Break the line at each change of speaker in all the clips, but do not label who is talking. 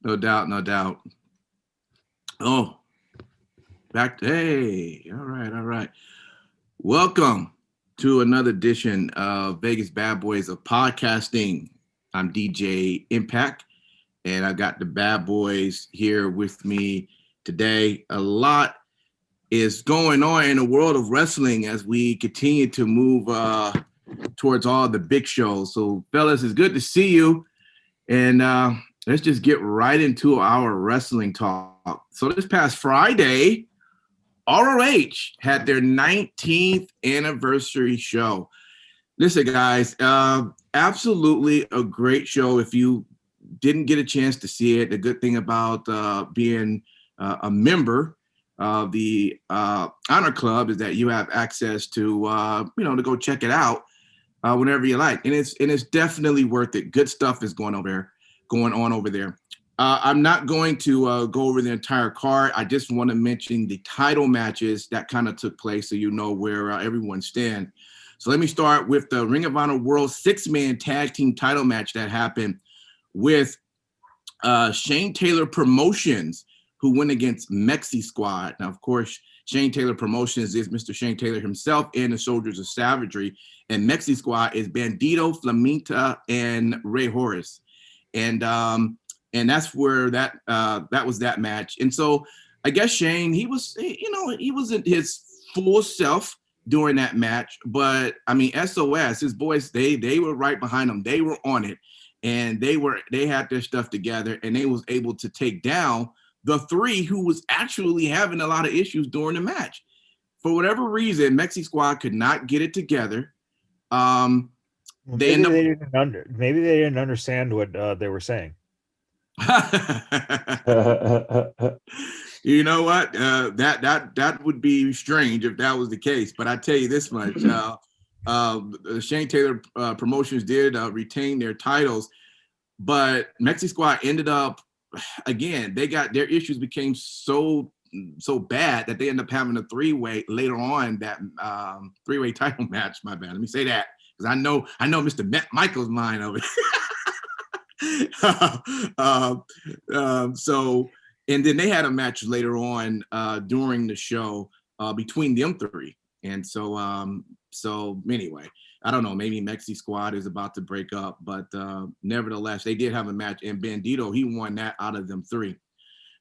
No doubt, no doubt. Oh, hey, all right, all right. Welcome to another edition of Vegas Badboyz of podcasting. I'm DJ Impact, and I got the Badboyz here with me today. A lot is going on in the world of wrestling as we continue to move towards all the big shows. So, fellas, it's good to see you. And let's just get right into our wrestling talk. So this past Friday, ROH had their 19th anniversary show. Listen, guys, absolutely a great show. If you didn't get a chance to see it, the good thing about being a member of the Honor Club is that you have access to, to go check it out whenever you like. And it's definitely worth it. Good stuff is going on over there. I'm not going to go over the entire card. I just want to mention the title matches that kind of took place so you know where everyone stands. So let me start with the Ring of Honor World 6-man tag team title match that happened with Shane Taylor Promotions, who went against Mexi Squad. Now, of course, Shane Taylor Promotions is Mr. Shane Taylor himself and the Soldiers of Savagery. And Mexi Squad is Bandito, Flamita, and Ray Horace. And that's where that was that match. And so I guess Shane, he wasn't his full self during that match, but I mean, SOS, his boys, they were right behind him. They were on it, and they had their stuff together, and they was able to take down the three who was actually having a lot of issues during the match. For whatever reason, Mexi Squad could not get it together.
Maybe they didn't understand what they were saying.
You know what? That would be strange if that was the case. But I tell you this much: Shane Taylor Promotions did retain their titles, but Mexi Squad ended up again. They got their issues became so bad that they ended up having a three-way later on. That three-way title match. My bad. Let me say that because I know Mr. Michael's mind of it. So, and then they had a match later on during the show between them three. And so anyway, I don't know, maybe Mexi Squad is about to break up, but nevertheless, they did have a match, and Bandito, he won that out of them three.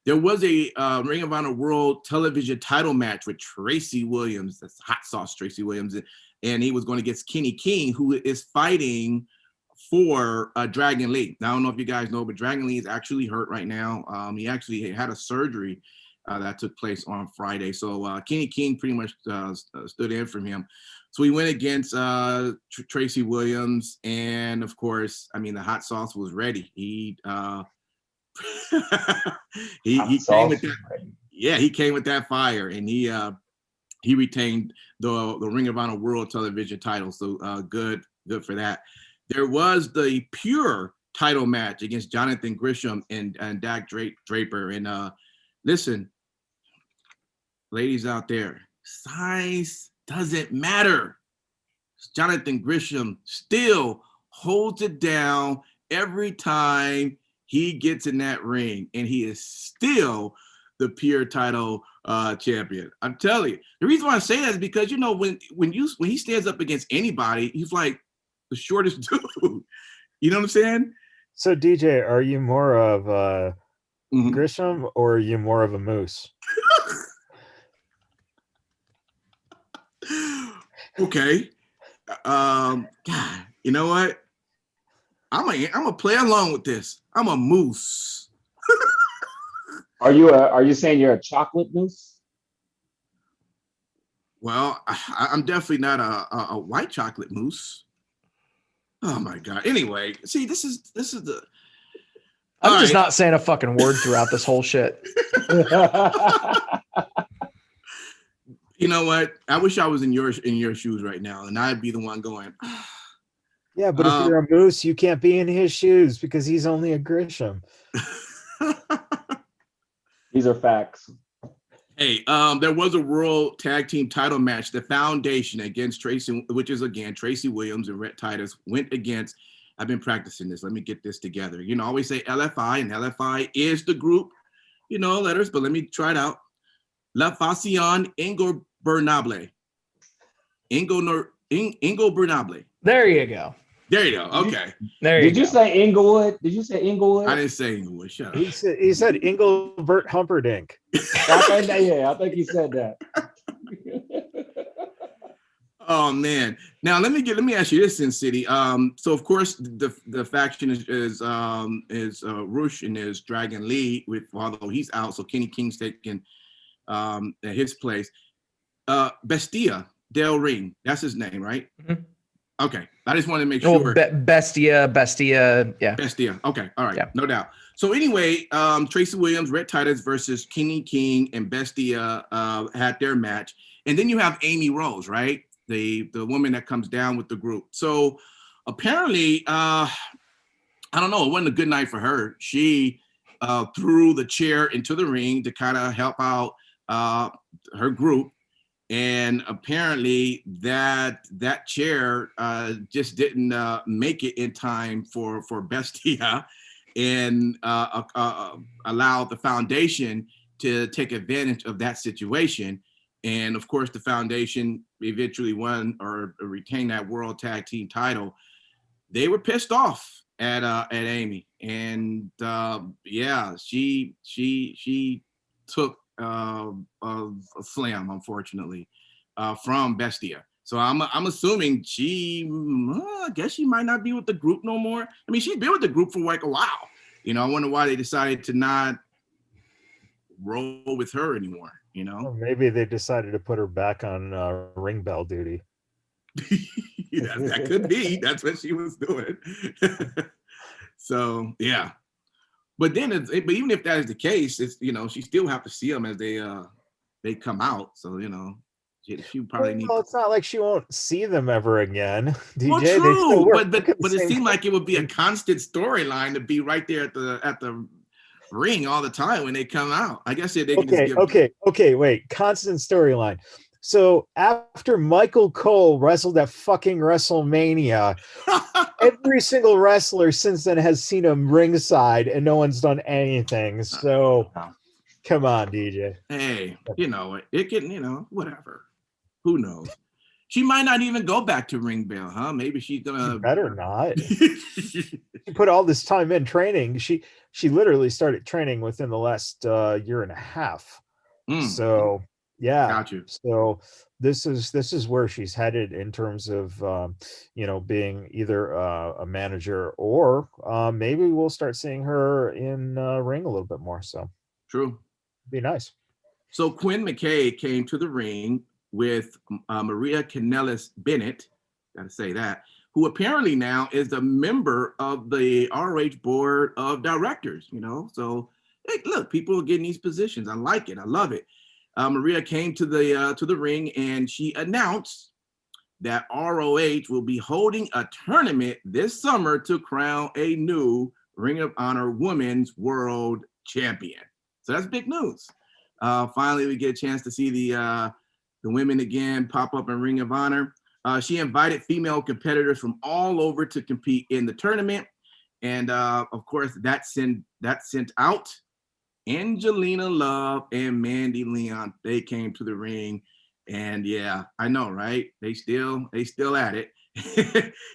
There was a Ring of Honor World Television title match with Tracy Williams, that's Hot Sauce Tracy Williams, and he was going against Kenny King, who is fighting for Dragon Lee. Now, I don't know if you guys know, but Dragon Lee is actually hurt right now. He actually had a surgery that took place on Friday. So Kenny King pretty much stood in for him. So he went against Tracy Williams. And of course, I mean, the hot sauce was ready. He came with that. Yeah, he came with that fire, and he retained the Ring of Honor World Television title. So good for that. There was the pure title match against Jonathan Gresham and Dak Draper. And listen, ladies out there, size doesn't matter. Jonathan Gresham still holds it down every time he gets in that ring, and he is still the pure title champion. I'm telling you, the reason why I say that is because when he stands up against anybody, he's like the shortest dude. You know what I'm saying?
So DJ, are you more of Grisham or are you more of a moose?
Okay. God, you know what? I'm gonna play along with this. I'm a moose.
Are you saying you're a chocolate moose?
Well, I'm definitely not a white chocolate moose. Oh my God. Anyway, see, this is the.
I'm just not saying a fucking word throughout this whole shit.
You know what? I wish I was in your shoes right now, and I'd be the one going.
Yeah, but if you're a moose, you can't be in his shoes because he's only a Grisham.
These are facts.
Hey, there was a World Tag Team Title match. The Foundation against Tracy, which is again Tracy Williams and Rhett Titus, went against I've been practicing this. Let me get this together. You know, I always say LFI, and LFI is the group, you know, letters, but let me try it out. La Fascion Ingobernable. Ingobernable.
There you go.
There you go. Okay.
There you
Did you say Inglewood? Did you say Inglewood?
I didn't say Inglewood. Shut up.
He said Engelbert Humperdinck.
I think he said that.
Oh man! Now let me ask you this, Sin City. So of course the faction is Rush and there's Dragon Lee, with although he's out, so Kenny King's taking his place. Bestia Del Ring, that's his name, right?
Mm-hmm.
Okay, I just wanted to make sure.
Bestia, yeah.
Bestia. Okay, all right,
yeah.
No doubt. So anyway, Tracy Williams, Red Titus versus Kenny King and Bestia had their match, and then you have Amy Rose, right? The woman that comes down with the group. So apparently, I don't know, it wasn't a good night for her. She threw the chair into the ring to kind of help out her group. And apparently that chair just didn't make it in time for Bestia and allow the foundation to take advantage of that situation. And of course, the foundation eventually won or retained that World Tag Team title. They were pissed off at Amy, and yeah, she took a slam, unfortunately, from Bestia. So I'm assuming I guess she might not be with the group no more. I mean, she's been with the group for like a while. You know, I wonder why they decided to not roll with her anymore. You know,
well, maybe they decided to put her back on ring bell duty.
Yeah, that could be. That's what she was doing. So yeah, but then but even if that is the case, it's, you know, she still have to see them as they come out. So you know, she probably needs.
Well, it's not like she won't see them ever again. DJ,
well, true, but it seemed
time.
like it would be a constant storyline to be right there at the ring all the time when they come out. I guess they can just give.
Okay, wait. Constant storyline. So after Michael Cole wrestled at fucking WrestleMania, every single wrestler since then has seen him ringside and no one's done anything. So come on, DJ.
Hey, you know, it can, you know, whatever. Who knows? She might not even go back to ring bell, huh? Maybe she's gonna.
She better not. She put all this time in training. She literally started training within the last year and a half. So yeah.
Got you.
So this is where she's headed in terms of you know, being either a manager or maybe we'll start seeing her in ring a little bit more. So
true.
Be nice.
So Quinn McKay came to the ring with Maria Kanellis Bennett, gotta say that, who apparently now is a member of the ROH board of directors, you know? So, hey, look, people are getting these positions. I like it. I love it. Maria came to the ring and she announced that ROH will be holding a tournament this summer to crown a new Ring of Honor Women's World Champion. So that's big news. Finally, we get a chance to see the women again pop up in Ring of Honor. She invited female competitors from all over to compete in the tournament. And of course, that sent out Angelina Love and Mandy Leon. They came to the ring. And yeah, I know, right? They still at it.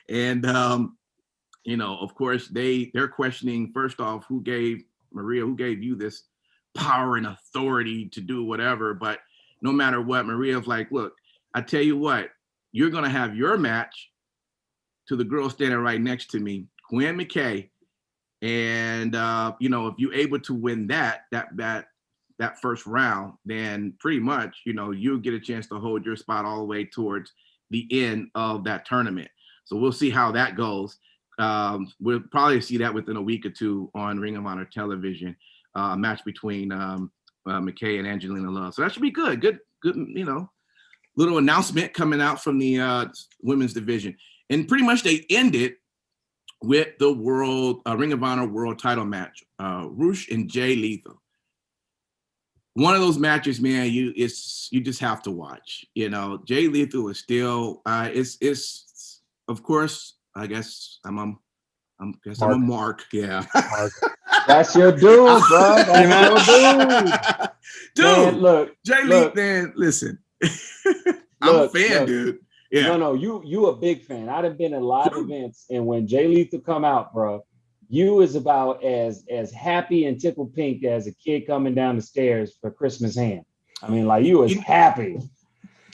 And you know, of course, they're questioning, first off, who gave you this power and authority to do whatever? But no matter what, Maria's like, look, I tell you what, you're gonna have your match to the girl standing right next to me, Quinn McKay. And you know, if you're able to win that first round, then pretty much, you know, you'll get a chance to hold your spot all the way towards the end of that tournament. So we'll see how that goes. We'll probably see that within a week or two on Ring of Honor television, a match between McKay and Angelina Love. So that should be good. Good, you know, little announcement coming out from the women's division. And pretty much they ended with the Ring of Honor World Title match, Rush and Jay Lethal. One of those matches, man, you just have to watch. You know, Jay Lethal is still it's of course, I guess I'm I'm a Mark. Yeah.
Mark.
That's your dude, bro. That's your dude.
Dude,
Man, look,
Jay
look,
Lee, man, listen. I'm a fan, dude. Yeah.
No, you a big fan. I'd have been in live events, and when Jay Lethal come out, bro, you is about as happy and tickled pink as a kid coming down the stairs for Christmas ham. I mean, like you was happy.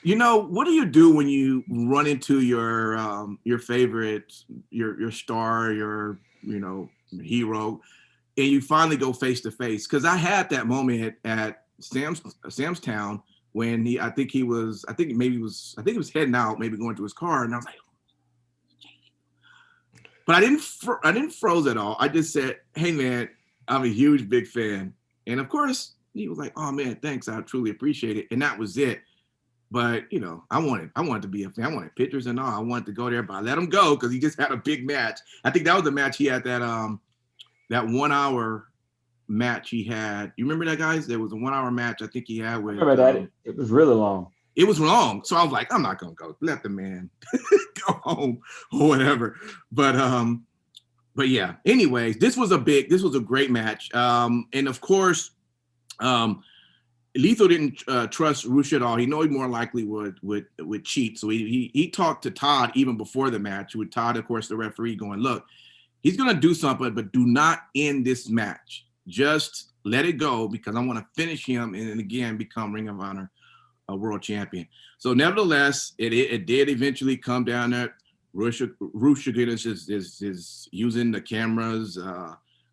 You know, what do you do when you run into your favorite, your star, your hero, and you finally go face to face? Because I had that moment at Sam's Town when he was heading out, maybe going to his car, and I was like, but I didn't froze at all. I just said, hey man, I'm a huge big fan, and of course he was like, oh man, thanks, I truly appreciate it, and that was it. But I wanted to be a fan. I wanted pictures and all. I wanted to go there, but I let him go because he just had a big match. I think that was the match he had, that 1 hour match he had. You remember that, guys? There was a 1 hour match I think he had with.
I remember that? It was really long.
It was long, so I was like, I'm not gonna go. Let the man go home or whatever. But yeah. Anyways, this was a great match. And of course, Lethal didn't trust Rush at all. He knew he more likely would cheat. So he talked to Todd even before the match, with Todd, of course, the referee, going, look, he's going to do something, but do not end this match. Just let it go, because I want to finish him and again become Ring of Honor world champion. So nevertheless, it did eventually come down there. Rush is using the cameras,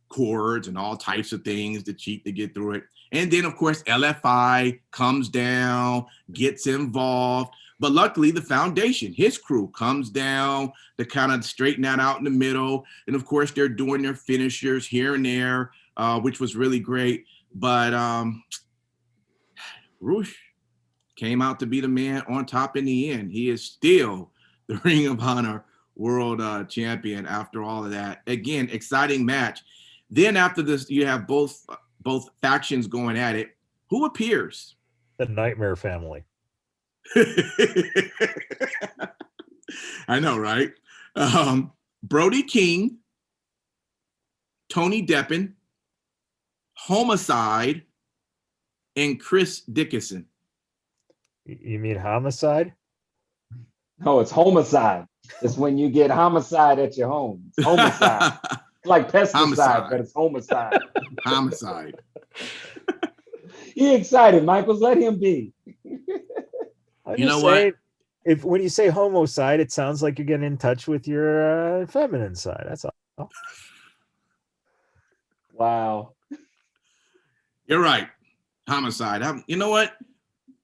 cords, and all types of things to cheat to get through it. And then, of course, LFI comes down, gets involved. But luckily, the Foundation, his crew, comes down to kind of straighten that out in the middle. And, of course, they're doing their finishers here and there, which was really great. But Rush came out to be the man on top in the end. He is still the Ring of Honor world champion after all of that. Again, exciting match. Then after this, you have both factions going at it. Who appears?
The Nightmare Family.
I know, right? Brody King, Tony Deppen, Homicide, and Chris Dickinson.
You mean Homicide?
No, it's homicide. It's when you get homicide at your home. It's homicide. Like pesticide, homicide. But it's homicide.
Homicide.
He excited, Michaels. Let him be.
You know what?
When you say homicide, it sounds like you're getting in touch with your feminine side. That's all.
Wow.
You're right. Homicide. You know what?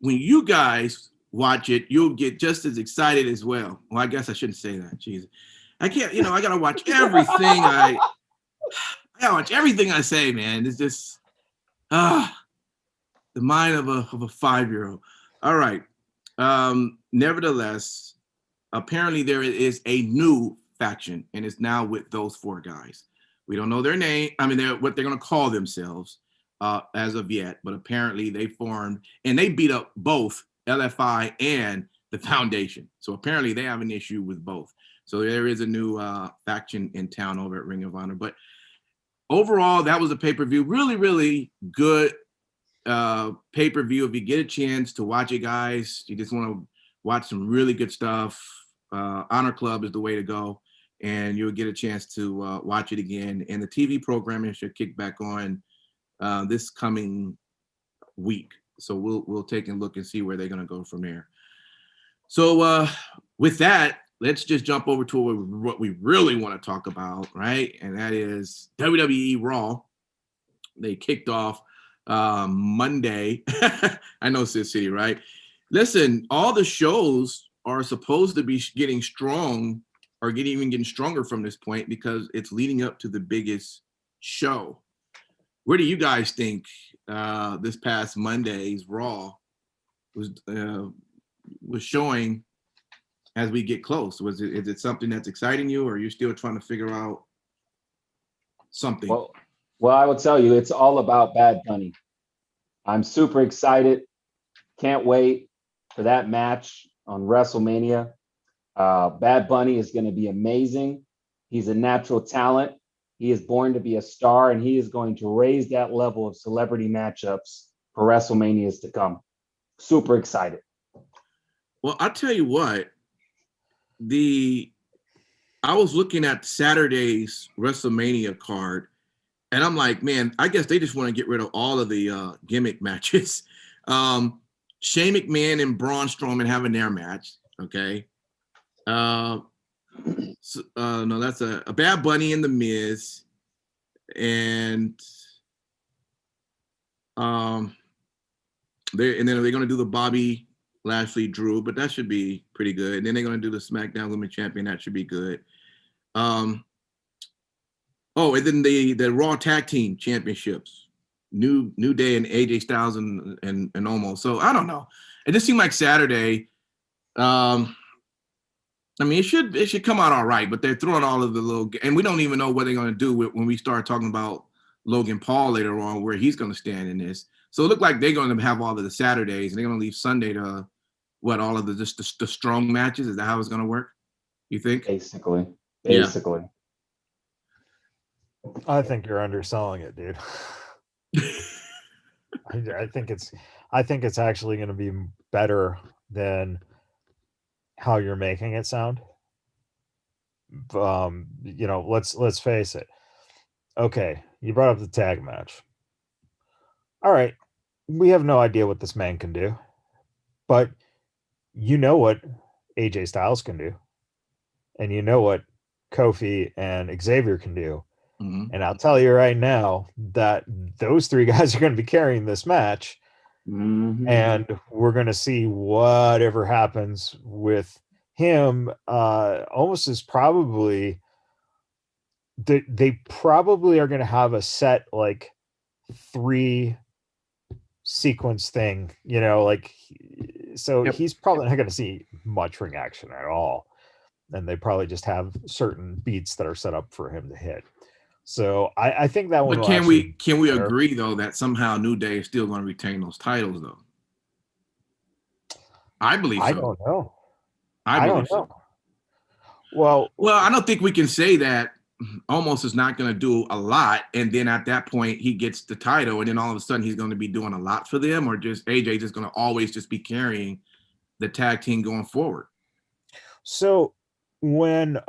When you guys watch it, you'll get just as excited as well. Well, I guess I shouldn't say that. Jesus. I can't, I gotta watch everything I gotta watch everything I say, man. It's just the mind of a 5-year-old. All right. Nevertheless, apparently there is a new faction, and it's now with those 4 guys. We don't know their name. I mean, what they're gonna call themselves as of yet, but apparently they formed and they beat up both LFI and the Foundation. So apparently they have an issue with both. So there is a new faction in town over at Ring of Honor. But overall, that was a pay-per-view. Really, really good pay-per-view. If you get a chance to watch it, guys, you just want to watch some really good stuff. Honor Club is the way to go. And you'll get a chance to watch it again. And the TV programming should kick back on this coming week. So we'll take a look and see where they're going to go from there. So with that, let's just jump over to what we really want to talk about, right? And that is WWE Raw. They kicked off Monday. I know Sid City, right? Listen, all the shows are supposed to be getting strong or getting stronger from this point because it's leading up to the biggest show. Where do you guys think this past Monday's Raw was showing as we get close? Is it something that's exciting you, or are you still trying to figure out something?
Well, I will tell you, it's all about Bad Bunny. I'm super excited. Can't wait for that match on WrestleMania. Bad Bunny is going to be amazing. He's a natural talent. He is born to be a star, and he is going to raise that level of celebrity matchups for WrestleManias to come. Super excited.
Well, I'll tell you what. I was looking at Saturday's WrestleMania card, and I'm like, man, I guess they just want to get rid of all of the gimmick matches. Shane McMahon and Braun Strowman having their match, okay? No, that's a Bad Bunny and The Miz, and then they're going to do the Bobby Lashley Drew, but that should be pretty good. And then they're going to do the SmackDown Women's Champion. That should be good. And then the Raw Tag Team Championships, New Day and AJ Styles and Omos. So I don't know. It just seemed like Saturday. I mean, it should come out all right, but they're throwing all of the little, and we don't even know what they're going to do when we start talking about Logan Paul later on, where he's going to stand in this. So it looked like they're going to have all of the Saturdays, and they're going to leave Sunday to all of the strong matches. Is that how it's going to work? You think?
Basically.
Yeah.
I think you're underselling it, dude. I think it's actually going to be better than how you're making it sound. Let's face it. Okay, you brought up the tag match. All right, we have no idea what this man can do, but you know what AJ Styles can do, and you know what Kofi and Xavier can do.
Mm-hmm.
And I'll tell you right now that those three guys are going to be carrying this match.
Mm-hmm.
And we're going to see whatever happens with him. Almost is probably they probably are going to have a set like 3 sequence thing, so
Yep.
He's probably not going to see much ring action at all. And they probably just have certain beats that are set up for him to hit. So I think that one.
But can we agree though that somehow New Day is still going to retain those titles though? I believe so.
I don't know.
I don't know.
Well,
I don't think we can say that Omos is not going to do a lot, and then at that point he gets the title, and then all of a sudden he's going to be doing a lot for them, or just AJ just going to always just be carrying the tag team going forward.
So when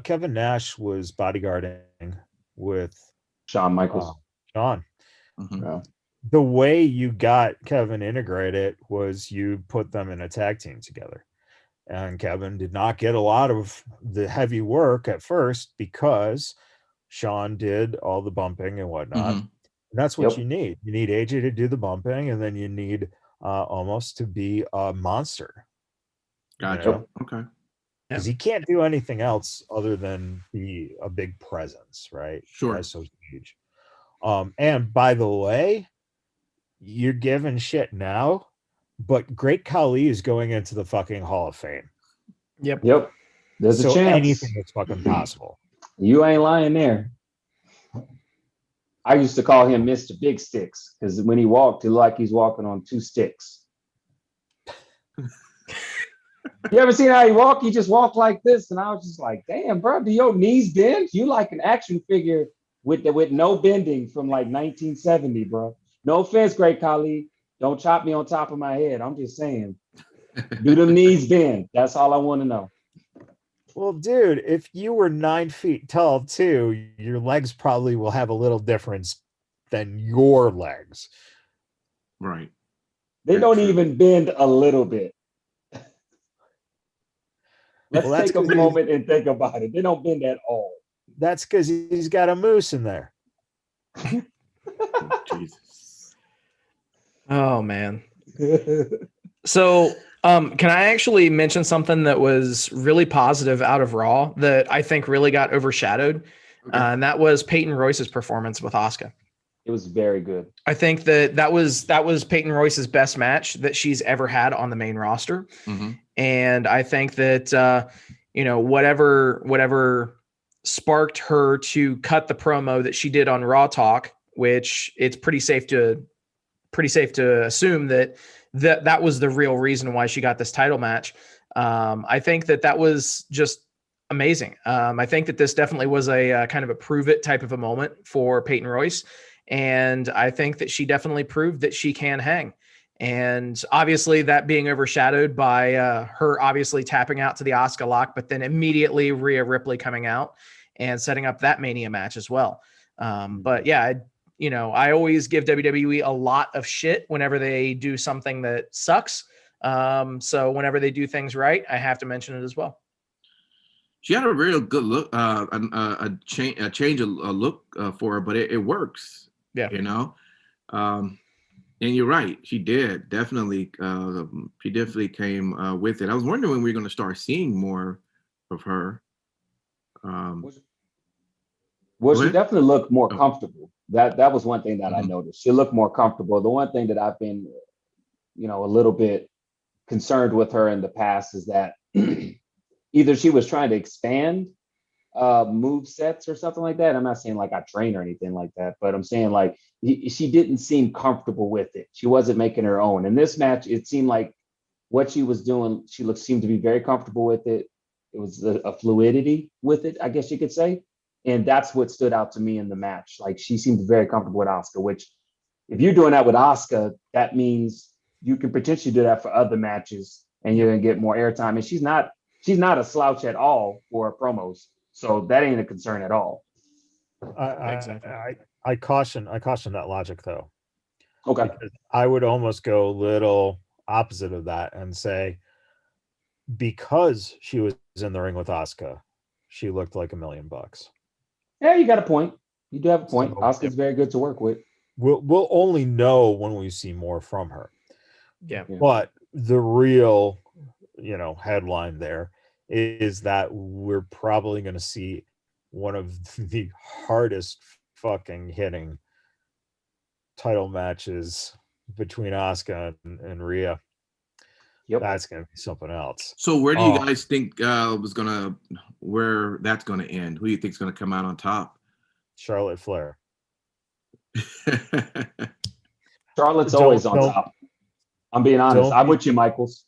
Kevin Nash was bodyguarding with
Shawn Michaels,
Shawn,
Mm-hmm.
the way you got Kevin integrated was you put them in a tag team together. And Kevin did not get a lot of the heavy work at first because Shawn did all the bumping and whatnot.
Mm-hmm.
And that's what you need. You need AJ to do the bumping, and then you need Omos to be a monster.
Gotcha. Okay.
Because he can't do anything else other than be a big presence, right?
Sure.
That's so huge. And by the way, you're giving shit now, but Great Khali is going into the fucking Hall of Fame.
Yep.
There's a chance.
Anything that's fucking possible.
You ain't lying there. I used to call him Mr. Big Sticks because when he walked, it looked like he's walking on 2 sticks. You ever seen how he walked? He just walked like this, and I was just like, "Damn, bro, do your knees bend? You like an action figure with no bending from like 1970, bro." No offense, Great Khali. Don't chop me on top of my head. I'm just saying, do them knees bend? That's all I want to know.
Well, dude, if you were 9 feet tall too, your legs probably will have a little difference than your legs.
Right.
They don't even bend a little bit. Let's take a moment and think about it. They don't bend at all.
That's because he's got a moose in there.
Oh, Jesus.
Oh man. So can I actually mention something that was really positive out of Raw that I think really got overshadowed?
Okay.
And that was Peyton Royce's performance with Asuka.
It was very good.
I think that was Peyton Royce's best match that she's ever had on the main roster.
Mm-hmm.
And I think that, whatever sparked her to cut the promo that she did on Raw Talk, which it's pretty safe to assume that was the real reason why she got this title match. I think that was just amazing. I think that this definitely was a kind of a prove it type of a moment for Peyton Royce. And I think that she definitely proved that she can hang. And obviously that being overshadowed by her obviously tapping out to the Asuka lock, but then immediately Rhea Ripley coming out and setting up that Mania match as well. But yeah, I always give WWE a lot of shit whenever they do something that sucks. So whenever they do things right, I have to mention it as well.
She had a real good look, a change of look for her, but it works.
Yeah.
And you're right. She did definitely. She definitely came with it. I was wondering when we were going to start seeing more of her.
Well, she definitely looked more comfortable. That was one thing that I noticed. She looked more comfortable. The one thing that I've been, a little bit concerned with her in the past is that either she was trying to expand move sets or something like that. I'm not saying like I train or anything like that, but I'm saying like she didn't seem comfortable with it. She wasn't making her own. In this match, it seemed like what she was doing, seemed to be very comfortable with it. It was a fluidity with it, I guess you could say. And that's what stood out to me in the match. Like she seemed very comfortable with Asuka, which if you're doing that with Asuka, that means you can potentially do that for other matches and you're going to get more airtime. And she's not a slouch at all for promos. So that ain't a concern at all.
I caution that logic though.
Okay.
Because I would almost go a little opposite of that and say because she was in the ring with Asuka, she looked like $1 million.
Yeah, you got a point. You do have a point. So, Asuka's very good to work with.
We'll only know when we see more from her.
Yeah.
But the real, headline there is that we're probably going to see one of the hardest fucking hitting title matches between Asuka and Rhea.
Yep.
That's going to be something else.
So where do you guys think where that's going to end? Who do you think is going to come out on top?
Charlotte Flair.
Charlotte's always on top. I'm being honest. I'm with you, Michaels.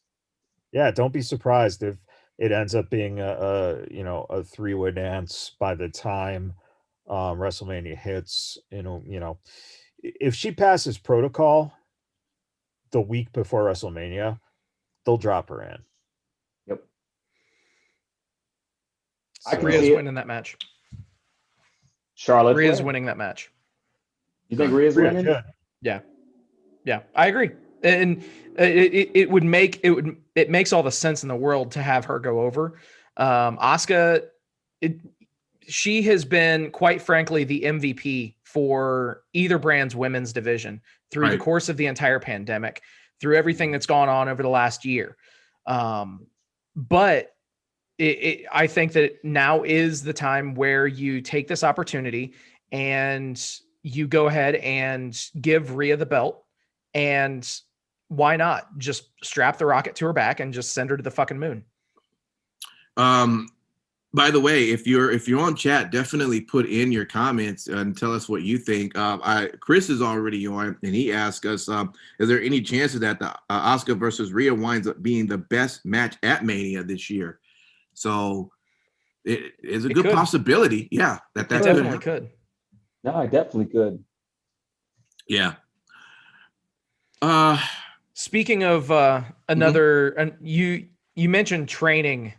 Yeah, don't be surprised if it ends up being a three-way dance by the time WrestleMania hits. If she passes protocol the week before WrestleMania, they'll drop her in.
Yep.
So, Rhea's winning that match.
Charlotte
Rhea's winning that match.
You think Rhea's winning?
Yeah, I agree. And it makes all the sense in the world to have her go over. Asuka, she has been, quite frankly, the MVP for either brand's women's division through the course of the entire pandemic, through everything that's gone on over the last year. But I think that now is the time where you take this opportunity and you go ahead and give Rhea the belt. And why not just strap the rocket to her back and just send her to the fucking moon?
By the way, if you're on chat, definitely put in your comments and tell us what you think. Chris is already on, and he asked us, is there any chance that the Asuka versus Rhea winds up being the best match at Mania this year? So it is a good possibility. Yeah, that
definitely could.
No, I definitely could.
Yeah.
Speaking of another, you mentioned training,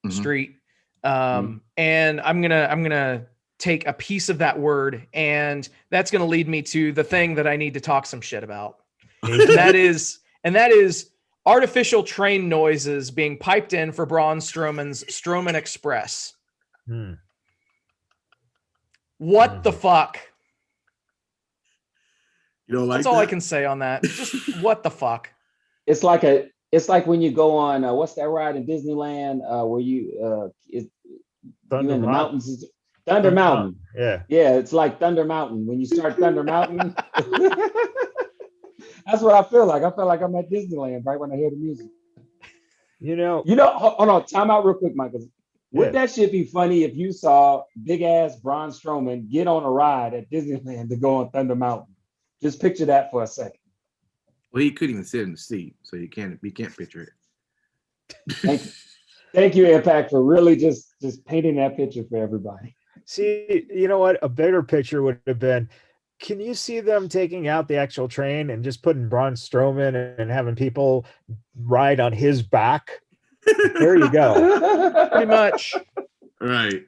Street, and I'm gonna take a piece of that word, and that's gonna lead me to the thing that I need to talk some shit about, and that is artificial train noises being piped in for Braun Strowman's Strowman Express. What the fuck? That's all I can say on that. Just what the fuck?
It's like when you go on what's that ride in Disneyland where you in the mountains? Thunder Mountain.
Yeah.
Yeah, it's like Thunder Mountain. When you start Thunder Mountain, that's what I feel like. I feel like I'm at Disneyland right when I hear the music. Hold on, time out real quick, Michael. Would that shit be funny if you saw big ass Braun Strowman get on a ride at Disneyland to go on Thunder Mountain? Just picture that for a second.
Well, he couldn't even sit in the seat, so you can't picture it.
Thank you. Thank you, Impact, for really just painting that picture for everybody.
See, you know what? A better picture would have been, can you see them taking out the actual train and just putting Braun Strowman and having people ride on his back? There you go.
Pretty much.
Right.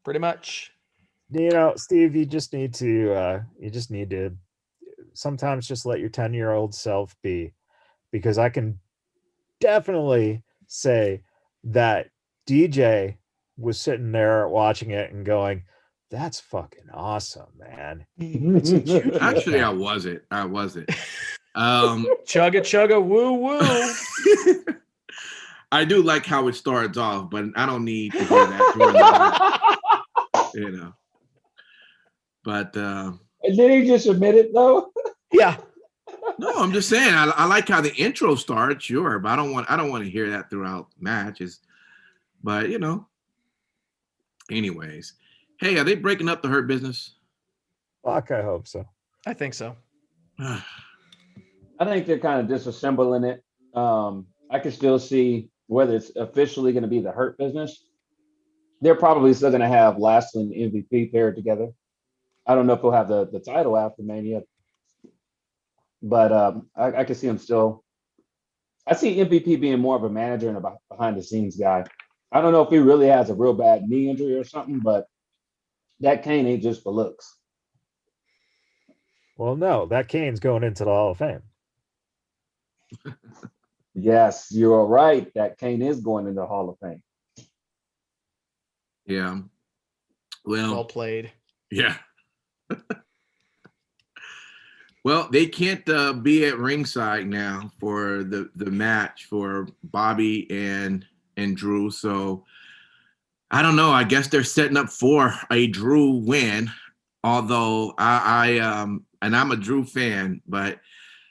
Pretty much.
You know, Steve, you just need to sometimes just let your 10-year-old self be, because I can definitely say that DJ was sitting there watching it and going, that's fucking awesome, man. It's a choo-choo
Actually,
train.
I wasn't.
Chugga chugga woo woo.
I do like how it starts off, but I don't need to hear that during the you know. But
And then he just admitted, though.
Yeah.
no, I'm just saying I like how the intro starts, sure, but I don't want to hear that throughout matches. But you know, anyways, hey, are they breaking up the Hurt Business?
Fuck, I hope so.
I think so.
I think they're kind of disassembling it. I can still see whether it's officially going to be the Hurt Business. They're probably still going to have Lashley and MVP paired together. I don't know if they'll have the title after Mania, but I can see him still. I see MVP being more of a manager and a behind the scenes guy. I don't know if he really has a real bad knee injury or something, but that cane ain't just for looks.
Well, no, that Kane's going into the Hall of Fame.
Yes, you're right. That cane is going into the Hall of Fame.
Yeah.
Well played.
Yeah. Well, they can't be at ringside now for the match for Bobby and Drew. So I don't know. I guess they're setting up for a Drew win. Although and I'm a Drew fan, but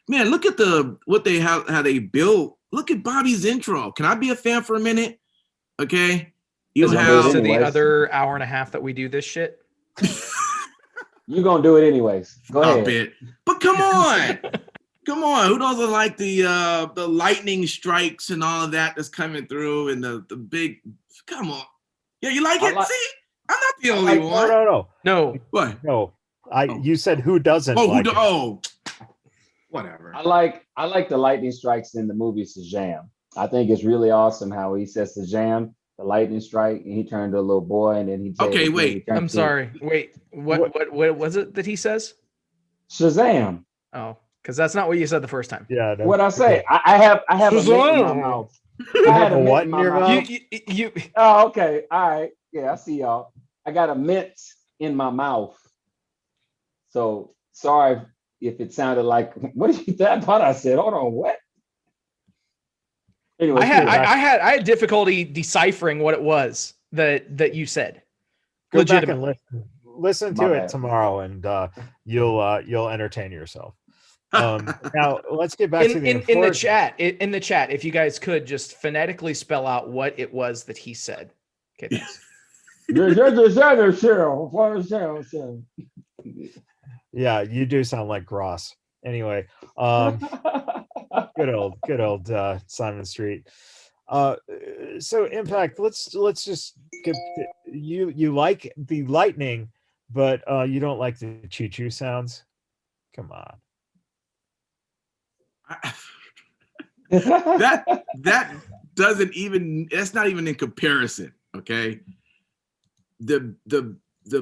man, look at how they built. Look at Bobby's intro. Can I be a fan for a minute? Okay. You have
To the
anyways.
other hour and a half that we do this shit.
You're gonna do it anyways. Go
a
ahead.
bit. But come on. Come on. Who doesn't like the lightning strikes and all of that that's coming through and the big come on. Yeah, you like it? See? I'm not the only one.
No.
What?
No. You said who doesn't like it?
Whatever.
I like the lightning strikes in the movie Shazam. I think it's really awesome how he says Shazam, the lightning strike, and he turned to a little boy, and then he.
Okay, wait.
I'm sorry. Wait. What was it that he says?
Shazam.
Oh, because that's not what you said the first time.
Yeah. No.
What I say? I have a mint in my mouth. I had a mint in my mouth.
You.
Oh, okay. All right. Yeah, I see y'all. I got a mint in my mouth. So sorry if it sounded like what did you that part I said? Hold on, what? Anyway,
I had difficulty deciphering what it was that you said.
Go back and listen to it tomorrow, and you'll entertain yourself. Now let's get back to
in the chat. In the chat, if you guys could just phonetically spell out what it was that he said. Okay.
Yeah, you do sound like Gross. Anyway, good old Simon Street. So Impact, let's just get you like the lightning, but you don't like the choo-choo sounds. Come on.
that doesn't even, that's not even in comparison. Okay. The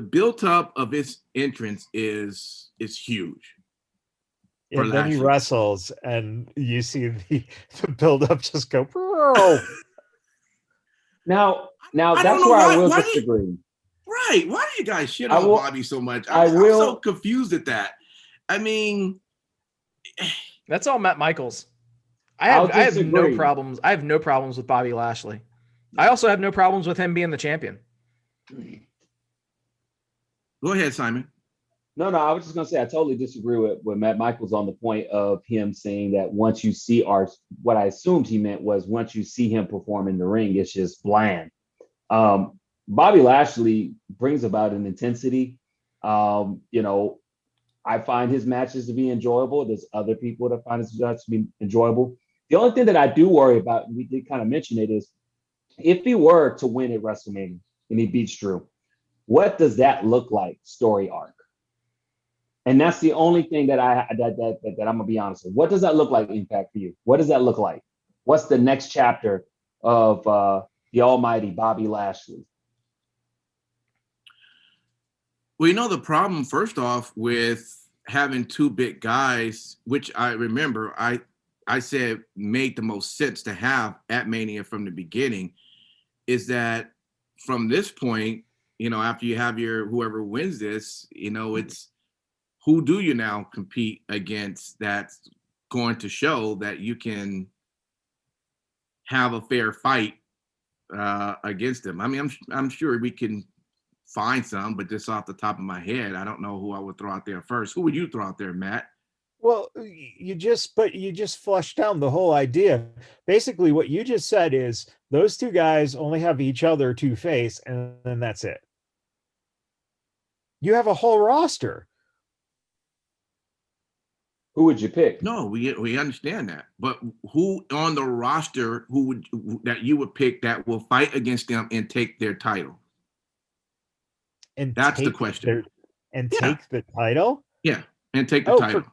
built up of his entrance is huge.
And then he wrestles, and you see the build up just go.
Now that's where I will disagree.
Right? Why do you guys shit on Bobby so much? I'm so confused at that. I mean,
that's all Matt Michaels. I have no problems. I have no problems with Bobby Lashley. I also have no problems with him being the champion.
Go ahead, Simon.
No, I was just gonna say I totally disagree with Matt Michaels on the point of him saying that once you see what I assumed he meant was once you see him perform in the ring, it's just bland. Bobby Lashley brings about an intensity. I find his matches to be enjoyable. There's other people that find his matches to be enjoyable. The only thing that I do worry about, and we did kind of mention it, is if he were to win at WrestleMania and he beats Drew, what does that look like story arc? And that's the only thing that I'm gonna be honest with. What does that look like, Impact, for you? What does that look like? What's the next chapter of the almighty Bobby Lashley?
Well, you know, the problem, first off, with having two big guys, which I remember I said made the most sense to have at Mania from the beginning, is that from this point, you know, after you have your whoever wins this, you know, it's who do you now compete against that's going to show that you can have a fair fight against them. I mean, I'm sure we can find some, but just off the top of my head, I don't know who I would throw out there first. Who would you throw out there, Matt?
Well, you just flushed down the whole idea. Basically, what you just said is those two guys only have each other to face, and then that's it. You have a whole roster.
Who would you pick?
No, we understand that, but who on the roster that you would pick that will fight against them and take their title?
And
that's the question.
Take the title?
Yeah, and take the title.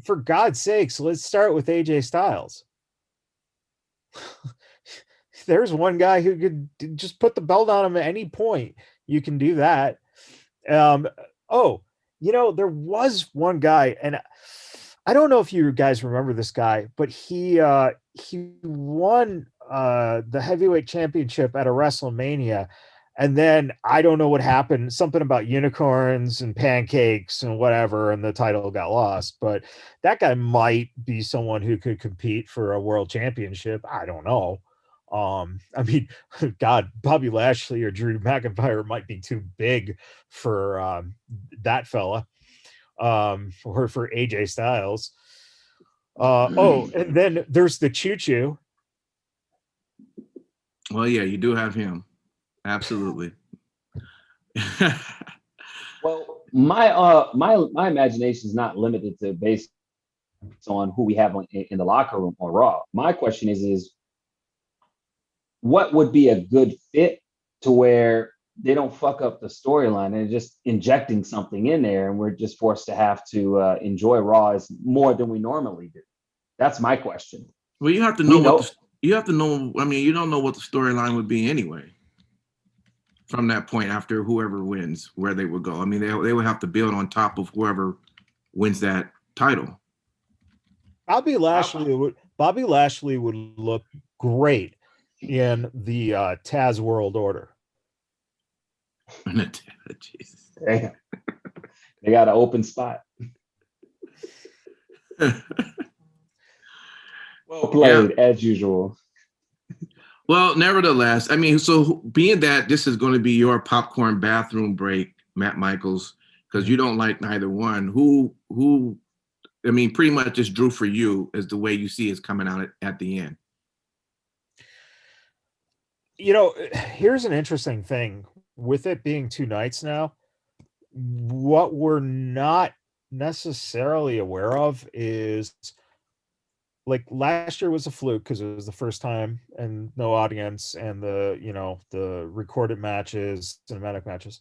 For God's sakes, let's start with AJ Styles. There's one guy who could just put the belt on him at any point. You can do that. Oh, you know, there was one guy, and I don't know if you guys remember this guy, but he won the heavyweight championship at a WrestleMania. And then I don't know what happened, something about unicorns and pancakes and whatever, and the title got lost. But that guy might be someone who could compete for a world championship. I don't know. I mean, God, Bobby Lashley or Drew McIntyre might be too big for that fella, or for AJ Styles. Oh, and then there's the Choo Choo.
Well, yeah, you do have him. Absolutely.
Well, my imagination is not limited to based on who we have in the locker room on Raw. My question is what would be a good fit to where they don't fuck up the storyline and just injecting something in there, and we're just forced to have to enjoy Raw as more than we normally do. That's my question.
Well, you have to know you have to know. I mean, you don't know what the storyline would be anyway. From that point, after whoever wins, where they would go. I mean, they would have to build on top of whoever wins that title.
Bobby Lashley would look great in the Taz World Order.
Jesus. Damn. They got an open spot. Well played, as usual.
Well, nevertheless, I mean, so being that this is going to be your popcorn bathroom break, Matt Michaels, because you don't like neither one, who, I mean, pretty much just Drew for you as the way you see is coming out at the end.
You know, here's an interesting thing. With it being 2 nights now, what we're not necessarily aware of is, like, last year was a fluke because it was the first time and no audience and the recorded matches, cinematic matches.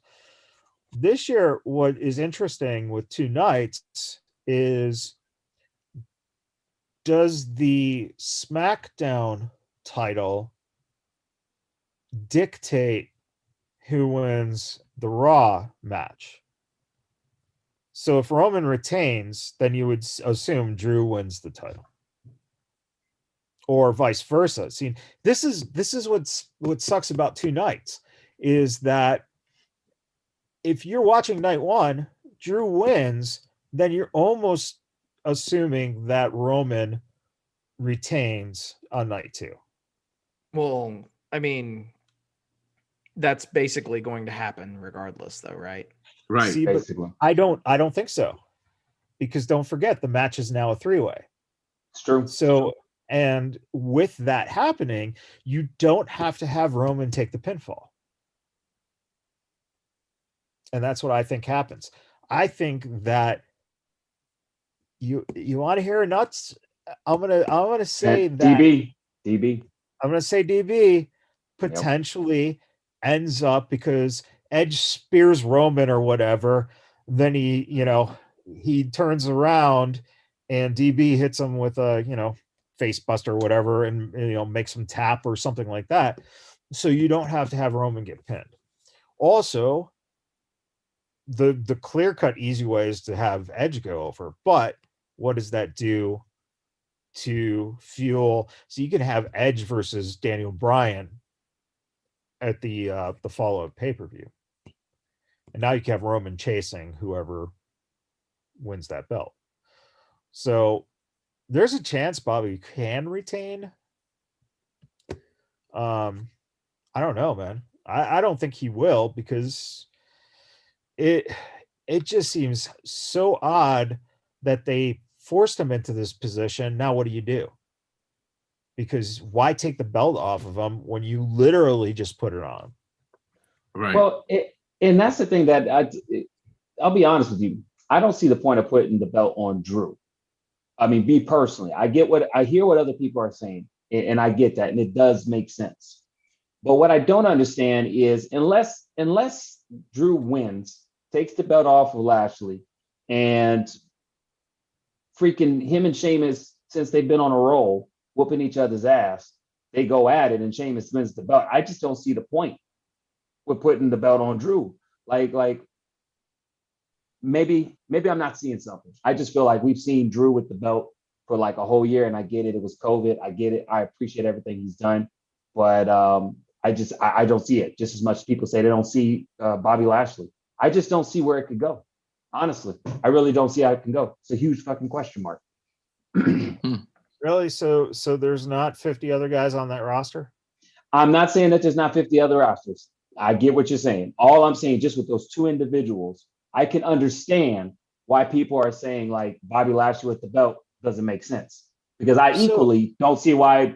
This year, what is interesting with 2 nights is, does the SmackDown title dictate who wins the Raw match? So if Roman retains, then you would assume Drew wins the title, or vice versa. See, this is what sucks about 2 nights, is that if you're watching night 1, Drew wins, then you're almost assuming that Roman retains on night 2.
Well, I mean, that's basically going to happen regardless, though, right?
Right.
See, basically. I don't think so, because don't forget, the match is now a 3-way.
It's true.
So, and with that happening, you don't have to have Roman take the pinfall. And that's what I think happens. I think that you want to hear nuts? I'm gonna say that
DB.
I'm gonna say DB. potentially ends up, because Edge spears Roman or whatever, then he turns around and DB hits him with a, face buster or whatever, and makes him tap or something like that. So you don't have to have Roman get pinned. Also, the clear-cut easy way is to have Edge go over, but what does that do to fuel? So you can have Edge versus Daniel Bryan at the follow-up pay-per-view, and now you can have Roman chasing whoever wins that belt. So there's a chance Bobby can retain. I don't know, man. I don't think he will, because it just seems so odd that they forced him into this position. Now what do you do? Because why take the belt off of him when you literally just put it on?
Right.
Well, and that's the thing that I'll be honest with you. I don't see the point of putting the belt on Drew. I mean, me personally, I hear what other people are saying, and I get that, and it does make sense. But what I don't understand is unless Drew wins, takes the belt off of Lashley, and freaking him and Sheamus, since they've been on a roll, whooping each other's ass, they go at it and Sheamus wins the belt. I just don't see the point with putting the belt on Drew. Like maybe I'm not seeing something. I just feel like we've seen Drew with the belt for like a whole year, and I get it. It was COVID. I get it. I appreciate everything he's done, but I don't see it. Just as much as people say they don't see Bobby Lashley. I just don't see where it could go. Honestly, I really don't see how it can go. It's a huge fucking question mark.
Really? So there's not 50 other guys on that roster?
I'm not saying that there's not 50 other rosters. I get what you're saying. All I'm saying, just with those two individuals, I can understand why people are saying like Bobby Lashley with the belt doesn't make sense, because I equally don't see why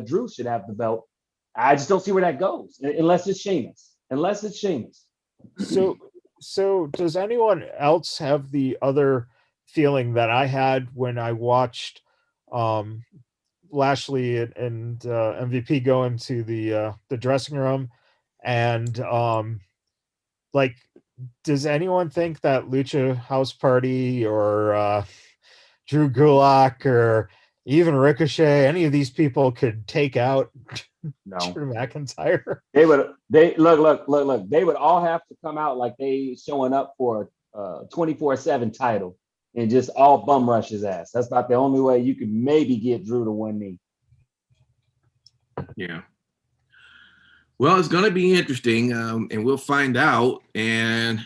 Drew should have the belt. I just don't see where that goes unless it's Sheamus.
So does anyone else have the other feeling that I had when I watched Lashley and MVP go into the dressing room, and like, does anyone think that Lucha House Party or Drew Gulak or even Ricochet, any of these people could take out Drew McIntyre? They
look. They would all have to come out like they showing up for a 24/7 title and just all bum rush his ass. That's about the only way you could maybe get Drew to one knee.
Yeah. Well, it's going to be interesting, and we'll find out. And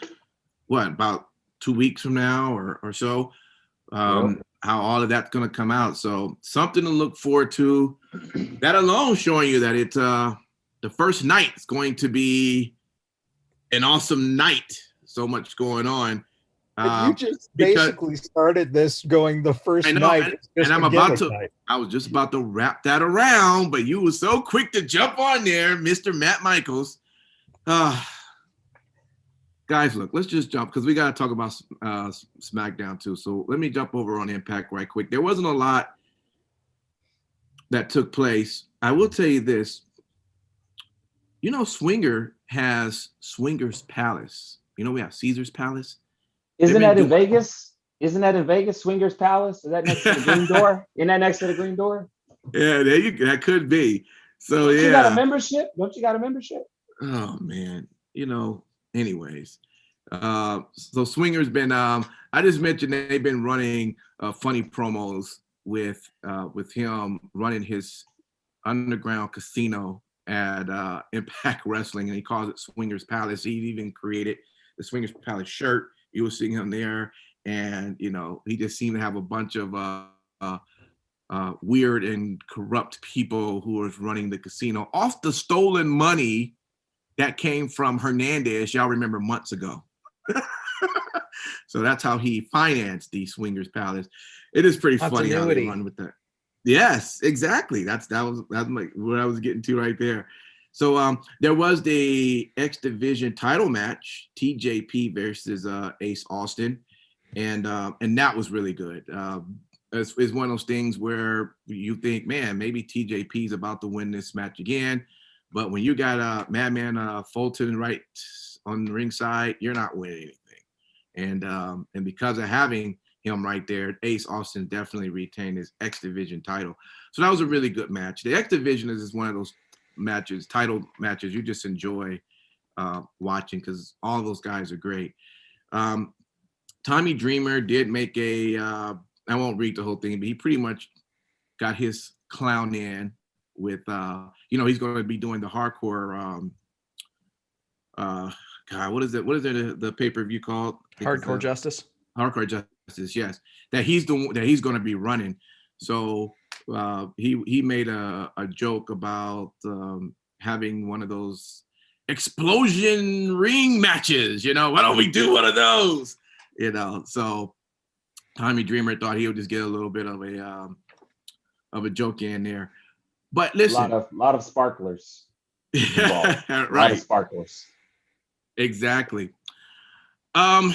about 2 weeks from now or so, how all of that's going to come out. So something to look forward to. That alone showing you that it's the first night is going to be an awesome night. So much going on.
You just basically started this going the first night.
And I'm about to. Night. I was just about to wrap that around, but you were so quick to jump on there, Mr. Matt Michaels. Guys, look, let's just jump because we got to talk about SmackDown too. So let me jump over on Impact right quick. There wasn't a lot that took place. I will tell you this. Swinger has Swinger's Palace. We have Caesar's Palace.
Isn't that in Vegas? Swinger's Palace? Is that next to the green door? Isn't that next to the green door?
Yeah, that could be. So
Don't you got a membership?
Oh man. Anyways. So Swinger's been I just mentioned they've been running funny promos with him running his underground casino at Impact Wrestling, and he calls it Swinger's Palace. He even created the Swinger's Palace shirt. You will see him there, and he just seemed to have a bunch of weird and corrupt people who was running the casino off the stolen money that came from Hernandez. Y'all remember months ago. So that's how he financed the Swingers Palace. It is pretty funny how they run with that. Yes, exactly. That's like what I was getting to right there. So there was the X Division title match, TJP versus Ace Austin, and that was really good. It's one of those things where you think, man, maybe TJP is about to win this match again, But when you got Madman Fulton right on the ringside, you're not winning anything. And because of having him right there, Ace Austin definitely retained his X Division title. So that was a really good match. The X Division is one of those matches, title matches you just enjoy watching because all those guys are great. Tommy Dreamer did make I won't read the whole thing, but he pretty much got his clown in with, he's going to be doing the hardcore, God, what is it? What is it? The pay-per-view called?
Hardcore Justice.
Hardcore Justice, yes. That he's going to be running. So he made a joke about having one of those explosion ring matches. Why don't we do one of those? So Tommy Dreamer thought he would just get a little bit of a joke in there. But listen,
a lot of sparklers.
Right.
A lot of sparklers.
Exactly. And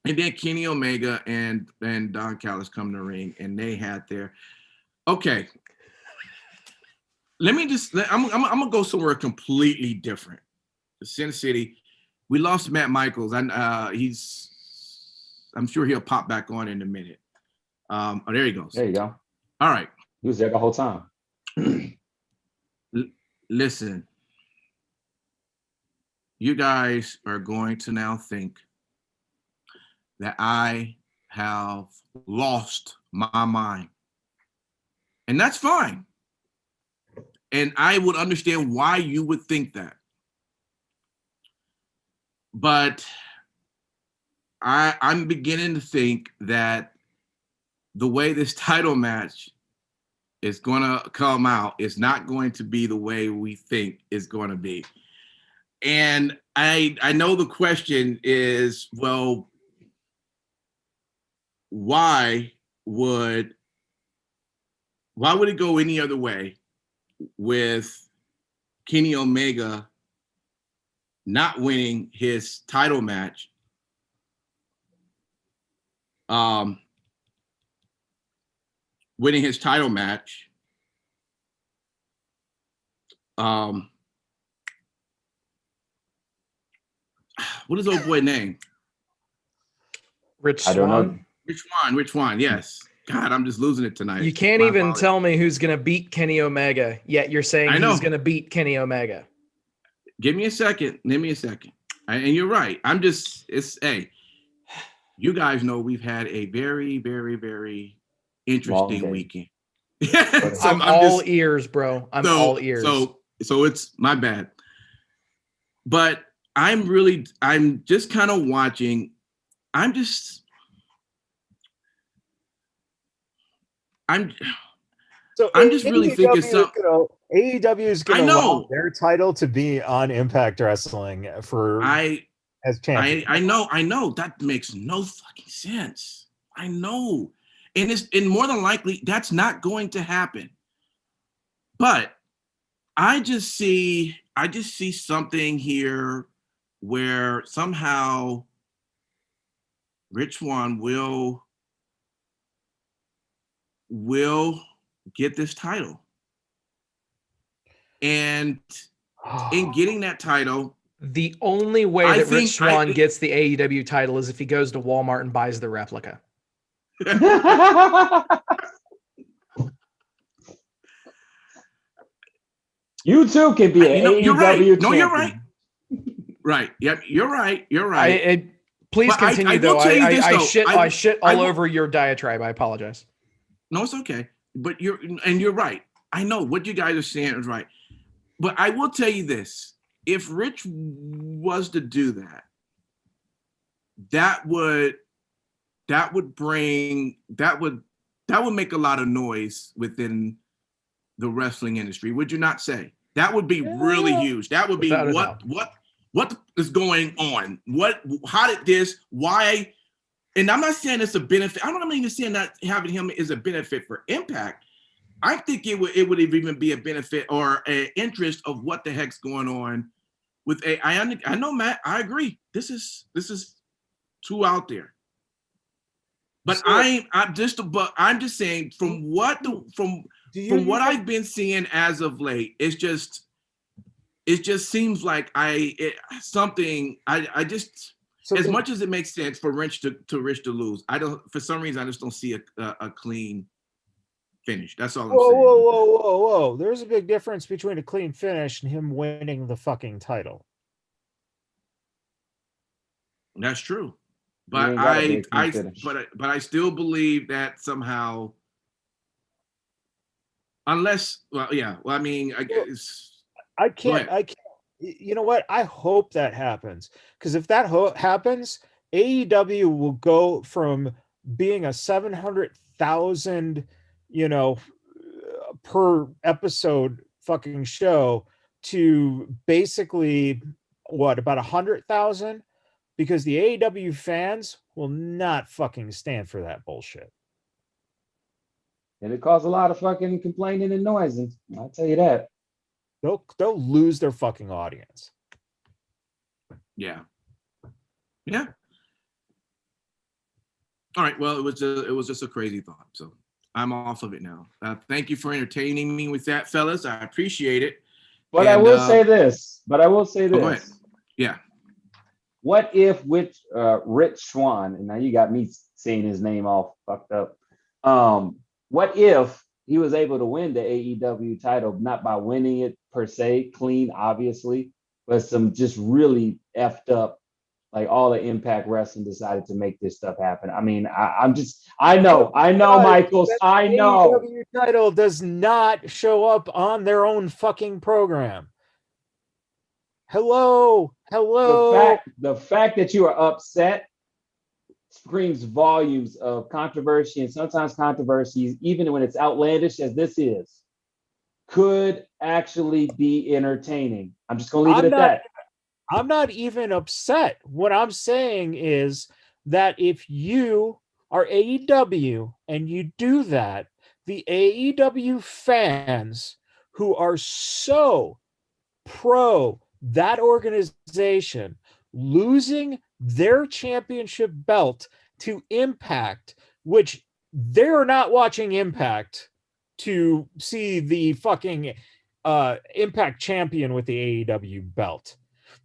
then Kenny Omega and Don Callis come to the ring, and they had their okay. I'm gonna go somewhere completely different. Sin City. We lost Matt Michaels, and I'm sure he'll pop back on in a minute. There he goes.
There you go.
All right.
He was there the whole time.
Listen, you guys are going to now think that I have lost my mind. And that's fine. And I would understand why you would think that. But I'm beginning to think that the way this title match is going to come out is not going to be the way we think it's going to be. And I know the question is, well, why would it go any other way with Kenny Omega not winning his title match? Winning his title match. What is old boy name?
Rich Swann.
I don't know.
Rich Swann, yes. God, I'm just losing it tonight.
You can't even tell me who's going to beat Kenny Omega, yet you're saying he's going to beat Kenny Omega.
Give me a second. And you're right. Hey, you guys know we've had a very, very, very interesting weekend.
I'm all ears, bro. I'm all ears.
So it's my bad. But I'm just kind of watching. I'm just really thinking something.
AEW is going to allow their title to be on Impact Wrestling as champion.
I know that makes no fucking sense. I know, and more than likely that's not going to happen. But I just see something here where somehow Rich Swann will get this title. And in getting that title,
the only way that Rich Swann gets the AEW title is if he goes to Walmart and buys the replica.
You too can be an AEW champion.
No, you're right. Right. Yep. You're right.
Please continue, though. I shit all over your diatribe. I apologize.
No, it's okay. But you're right. I know what you guys are saying is right. But I will tell you this. If Rich was to do that, that would make a lot of noise within the wrestling industry. Would you not say? That would be really huge. That would be what is going on? How did this? Why? And I'm not saying it's a benefit. I'm not even saying that having him is a benefit for Impact. I think it would even be a benefit or an interest of what the heck's going on with I know, Matt. I agree. This is too out there. But I'm just saying from from what I've been seeing as of late, it just seems like as much as it makes sense for Rich to lose, for some reason I just don't see a clean finish. That's all I'm saying.
Whoa. There's a big difference between a clean finish and him winning the fucking title.
That's true. But I still believe that somehow, unless, I mean, I guess
I can't. You know what? I hope that happens, because if that happens, AEW will go from being a 700,000, per episode fucking show to basically about 100,000, because the AEW fans will not fucking stand for that bullshit.
And it caused a lot of fucking complaining and noising. I'll tell you that.
They'll lose their fucking audience.
Yeah. All right. Well, it was just a crazy thought. So I'm off of it now. Thank you for entertaining me with that, fellas. I appreciate it.
But I will say this. Go ahead.
Yeah.
What if Rich Swann, and now you got me saying his name all fucked up. What if he was able to win the AEW title, not by winning it per se, clean, obviously, but some just really effed up, like all the Impact Wrestling decided to make this stuff happen. I mean, I know, Michaels, I know.
The AEW title does not show up on their own fucking program. Hello.
The fact that you are upset screams volumes of controversy, and sometimes controversies, even when it's outlandish as this is, could actually be entertaining. I'm just going to leave it at that.
I'm not even upset. What I'm saying is that if you are AEW and you do that, the AEW fans who are so pro that organization losing their championship belt to Impact, which they're not watching Impact to see the fucking Impact champion with the AEW belt.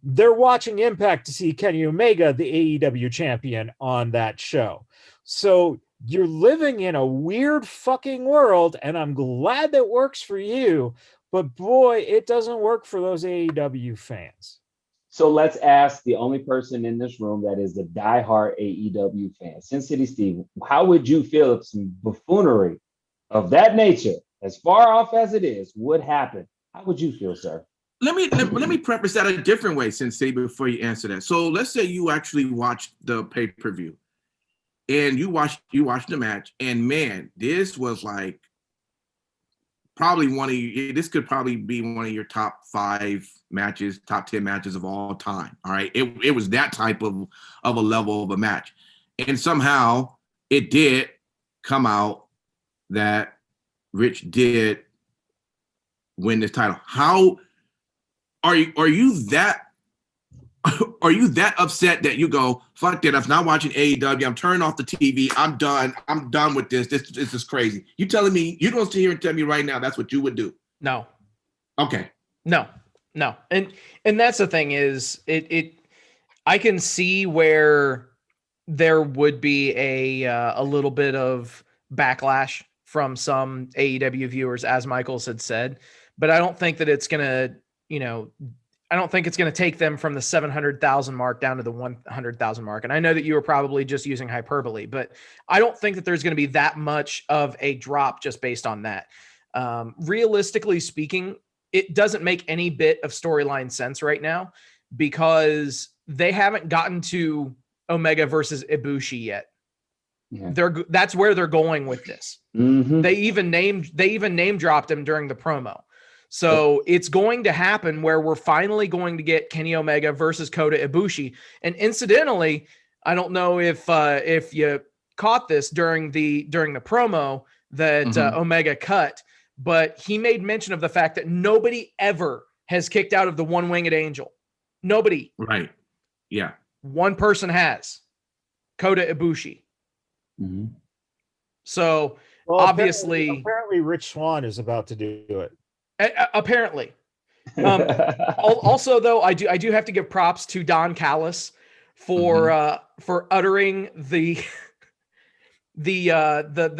They're watching Impact to see Kenny Omega, the AEW champion, on that show. So you're living in a weird fucking world, and I'm glad that works for you, but boy, it doesn't work for those AEW fans.
So let's ask the only person in this room that is the diehard AEW fan, Sin City Steve. How would you feel if some buffoonery of that nature, as far off as it is, would happen? How would you feel, sir?
Let me preface that a different way, Sin City, before you answer that. So let's say you actually watched the pay-per-view, and you watched the match, and man, this was like this could probably be one of your top 5 matches, top 10 matches of all time. All right. It was that type of a level of a match. And somehow it did come out that Rich did win this title. How are you that upset that you go, fuck that, I'm not watching AEW, I'm turning off the TV, I'm done with this. This is crazy. You telling me, you don't sit here and tell me right now that's what you would do?
No.
Okay.
No. And that's the thing is I can see where there would be a little bit of backlash from some AEW viewers, as Michaels had said, but I don't think that it's going to, I don't think it's going to take them from the 700,000 mark down to the 100,000 mark. And I know that you were probably just using hyperbole, but I don't think that there's going to be that much of a drop just based on that. Realistically speaking, it doesn't make any bit of storyline sense right now because they haven't gotten to Omega versus Ibushi yet. Yeah. That's where they're going with this. Mm-hmm. They even name dropped him during the promo. So it's going to happen where we're finally going to get Kenny Omega versus Kota Ibushi. And incidentally, I don't know if you caught this during the promo that Omega cut, but he made mention of the fact that nobody ever has kicked out of the one-winged angel. Nobody.
Right. Yeah.
One person has. Kota Ibushi. Mm-hmm. So
Well,
obviously,
apparently Rich Swann is about to do it.
apparently. Also, though, I do have to give props to Don Callis for uttering the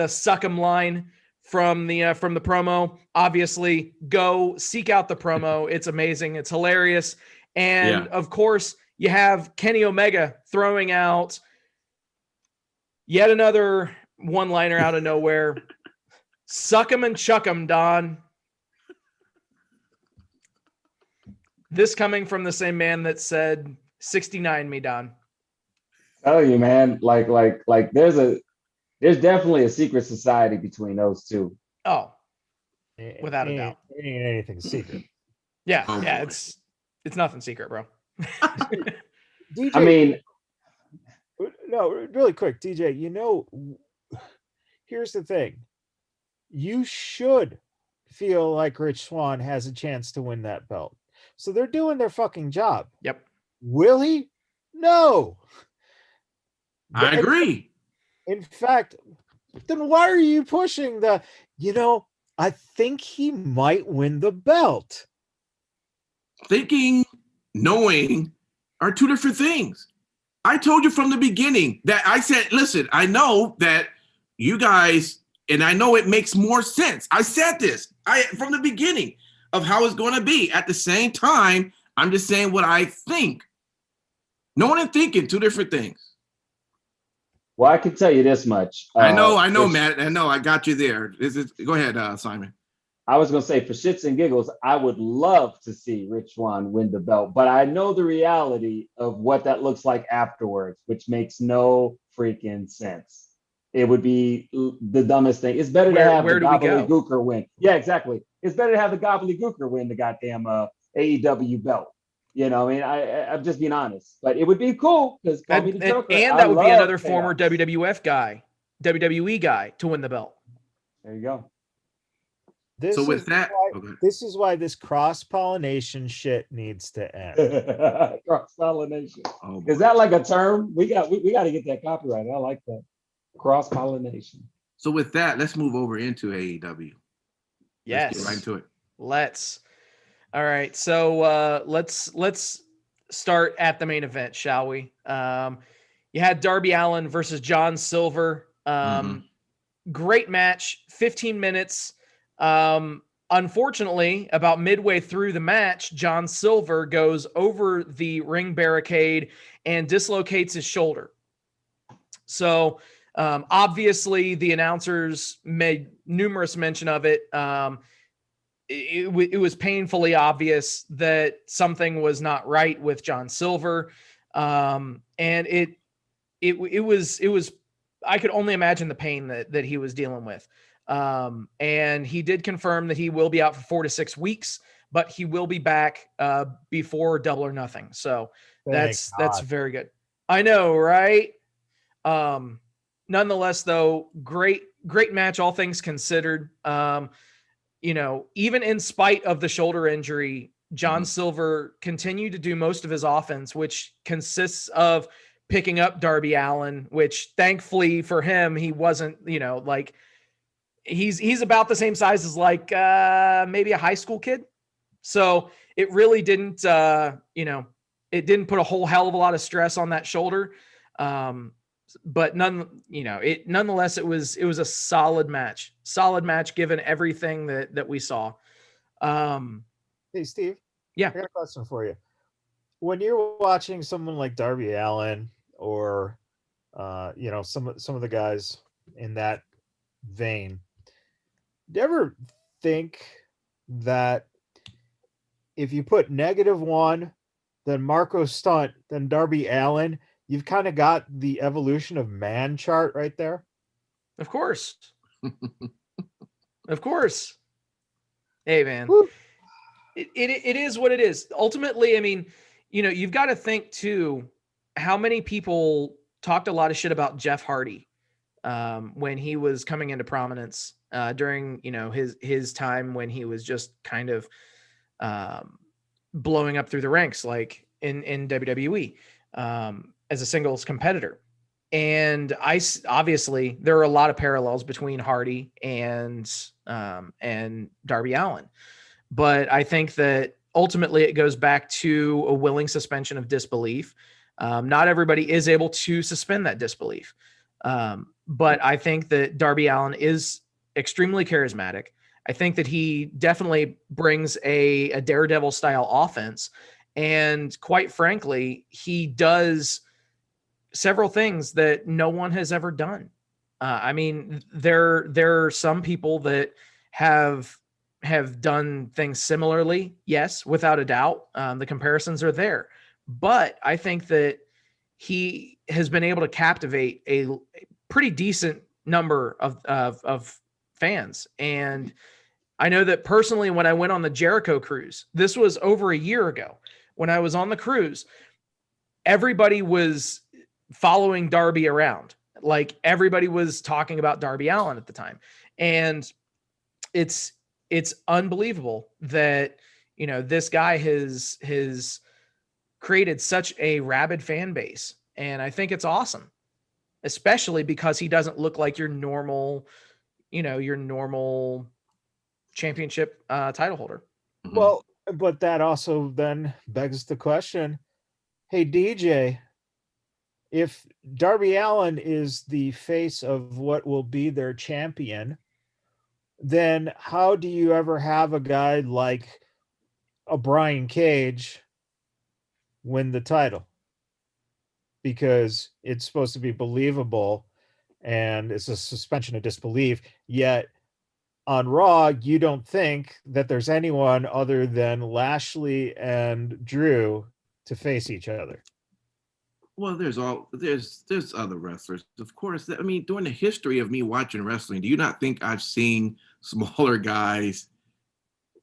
suck 'em line from the promo. Obviously, go seek out the promo. It's amazing. It's hilarious. And of course, you have Kenny Omega throwing out yet another one-liner out of nowhere. Suck 'em and chuck 'em, Don. This coming from the same man that said 69 me, Don.
Tell you, man, like there's definitely a secret society between those two.
Oh, without a doubt.
It ain't anything secret.
Yeah, it's nothing secret, bro.
DJ,
I mean,
no, really quick, DJ, here's the thing. You should feel like Rich Swann has a chance to win that belt. So they're doing their fucking job.
Yep.
Will he? No.
I agree.
In fact, then why are you pushing I think he might win the belt?
Thinking, knowing are two different things. I told you from the beginning that I said, listen, I know that you guys, and I know it makes more sense. I said this from the beginning of how it's going to be. At the same time, I'm just saying what I think. Knowing and thinking, two different things.
Well, I can tell you this much.
I know, Matt. I know. I got you there. Go ahead, Simon.
I was going to say, for shits and giggles, I would love to see Rich Swann win the belt, but I know the reality of what that looks like afterwards, which makes no freaking sense. It would be the dumbest thing. It's better to have the gobbledygooker win. Yeah, exactly. It's better to have the gobbledygooker win the goddamn AEW belt. I'm just being honest, but it would be cool because
that would be another former WWF guy, WWE guy to win the belt.
There you go.
This is why this cross-pollination shit needs to end.
Cross-pollination. Is that like a term? We got to get that copyrighted. I like that. Cross-pollination.
So with that, let's move over into AEW.
Yes.
Let's get right into it.
Let's. All right. So let's start at the main event, shall we? You had Darby Allin versus John Silver. Great match, 15 minutes. Unfortunately, about midway through the match, John Silver goes over the ring barricade and dislocates his shoulder. So obviously the announcers made numerous mention of it. It was painfully obvious that something was not right with John Silver. And it was, I could only imagine the pain that he was dealing with. And he did confirm that he will be out for 4 to 6 weeks, but he will be back before Double or Nothing. So that's very good. I know, right? Nonetheless, though, great match, all things considered. Even in spite of the shoulder injury, John Silver continued to do most of his offense, which consists of picking up Darby Allin, which thankfully for him, he wasn't, he's about the same size as maybe a high school kid. So it really didn't, it didn't put a whole hell of a lot of stress on that shoulder. But nonetheless, it was a solid match given everything that we saw.
Hey, Steve.
Yeah.
I got a question for you. When you're watching someone like Darby Allin or, some of the guys in that vein, do you ever think that if you put -1, then Marco Stunt, then Darby Allin, you've kind of got the evolution of man chart right there?
Of course. Of course. Hey, man. It is what it is. Ultimately, I mean, you've got to think too, how many people talked a lot of shit about Jeff Hardy when he was coming into prominence during, his time when he was just kind of blowing up through the ranks, like in WWE as a singles competitor. And obviously there are a lot of parallels between Hardy and Darby Allin. But I think that ultimately it goes back to a willing suspension of disbelief. Not everybody is able to suspend that disbelief. But I think that Darby Allin is extremely charismatic. I think that he definitely brings a daredevil style offense. And quite frankly, he does several things that no one has ever done. I mean, there are some people that have done things similarly. Yes, without a doubt. The comparisons are there. But I think that he has been able to captivate a pretty decent number of fans. And I know that personally, when I went on the Jericho cruise, this was over a year ago, when I was on the cruise, everybody was following Darby around. Like, everybody was talking about Darby Allin at the time. And it's unbelievable that, you know, this guy has created such a rabid fan base. And I think it's awesome, especially because he doesn't look like your normal championship title holder.
Well, but that also then begs the question, hey, DJ, if Darby Allin is the face of what will be their champion, then how do you ever have a guy like a Brian Cage win the title? Because it's supposed to be believable and it's a suspension of disbelief, yet on Raw, you don't think that there's anyone other than Lashley and Drew to face each other.
Well, there's other wrestlers, of course. I mean, during the history of me watching wrestling, do you not think I've seen smaller guys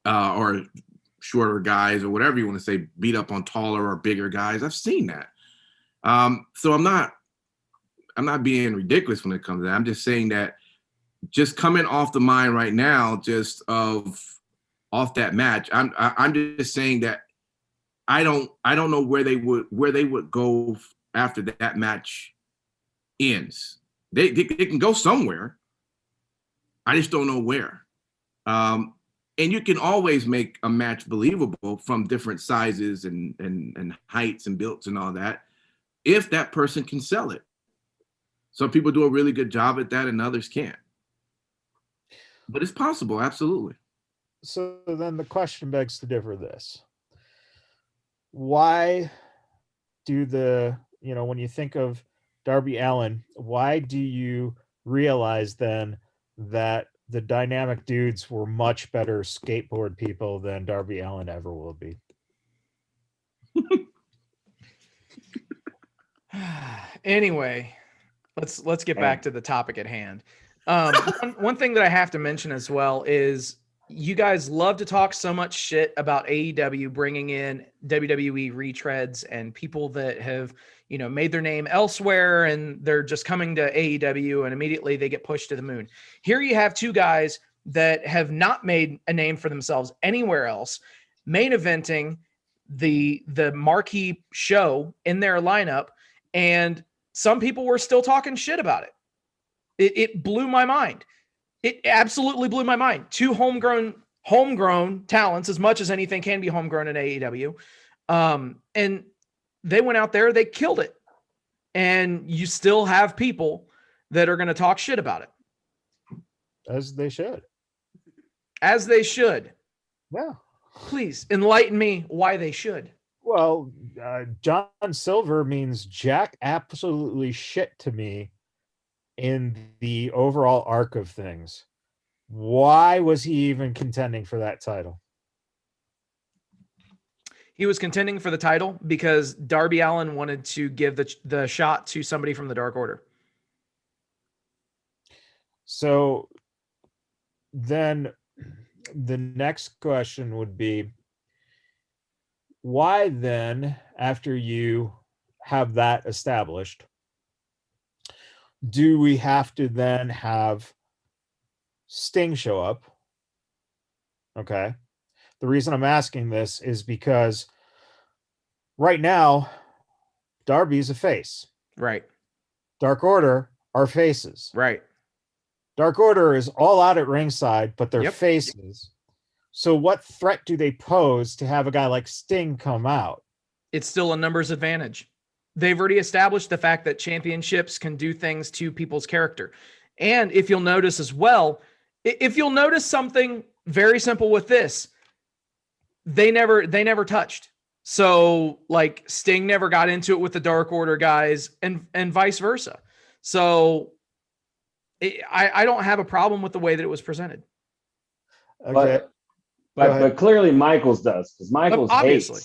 or shorter guys or whatever you want to say beat up on taller or bigger guys? I've seen that. So I'm not being ridiculous when it comes to that. I'm just saying that, just coming off the mind right now, just off that match, I'm just saying that I don't know where they would go after that match ends. They can go somewhere. I just don't know where. And you can always make a match believable from different sizes and heights and builds and all that, if that person can sell it. Some people do a really good job at that and others can't. But it's possible, absolutely.
So then the question begs to differ this. Why do when you think of Darby Allin, why do you realize then that the Dynamic Dudes were much better skateboard people than Darby Allin ever will be?
Anyway, let's get back to the topic at hand. One thing that I have to mention as well is, you guys love to talk so much shit about AEW bringing in WWE retreads and people that have, made their name elsewhere and they're just coming to AEW and immediately they get pushed to the moon. Here you have two guys that have not made a name for themselves anywhere else, main eventing the marquee show in their lineup, and some people were still talking shit about it. It blew my mind. It absolutely blew my mind. Two homegrown talents, as much as anything can be homegrown in AEW. And they went out there, they killed it. And you still have people that are going to talk shit about it.
As they should.
As they should.
Yeah.
Please enlighten me why they should.
Well, John Silver means jack absolutely shit to me in the overall arc of things. Why was he even contending for that title?
He was contending for the title because Darby Allin wanted to give the shot to somebody from the Dark Order.
So then the next question would be, why then, after you have that established, do we have to then have Sting show up? Okay. The reason I'm asking this is because right now, Darby's a face.
Right.
Dark Order are faces.
Right.
Dark Order is all out at ringside, but they're
Yep.
faces. So what threat do they pose to have a guy like Sting come out?
It's still a numbers advantage. They've already established the fact that championships can do things to people's character. And if you'll notice as well, if you'll notice something very simple with this, they never touched. So like Sting never got into it with the Dark Order guys and vice versa. So I don't have a problem with the way that it was presented.
Okay.
But clearly Michaels does, because Michaels
Obviously.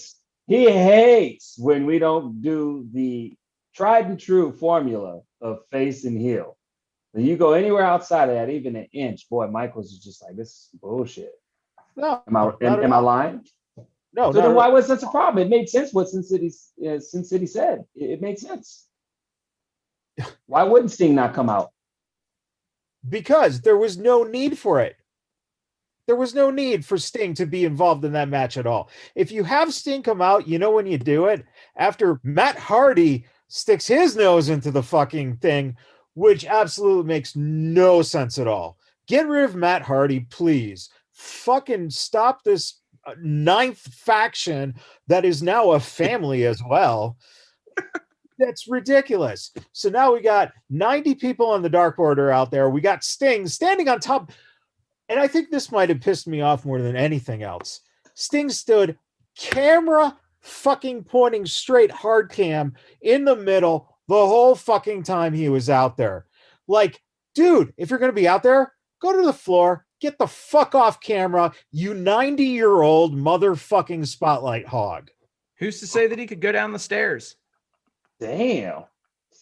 he hates when we don't do the tried and true formula of face and heel. When you go anywhere outside of that, even an inch, boy, Michaels is just like, this is bullshit.
No,
Am I lying?
No,
So then why was such a problem? It made sense what Sin City said. It made sense. Why wouldn't Sting not come out?
Because there was no need for it. There was no need for Sting to be involved in that match at all. If you have Sting come out, you know when you do it? After Matt Hardy sticks his nose into the fucking thing, which absolutely makes no sense at all. Get rid of Matt Hardy, please. Fucking stop this ninth faction that is now a family as well. That's ridiculous. So now we got 90 people on the Dark Order out there. We got Sting standing on top. And I think this might have pissed me off more than anything else. Sting stood camera fucking pointing straight hard cam in the middle the whole fucking time he was out there. Like, dude, if you're going to be out there, go to the floor, get the fuck off camera, you 90-year-old motherfucking spotlight hog.
Who's to say that he could go down the stairs?
Damn.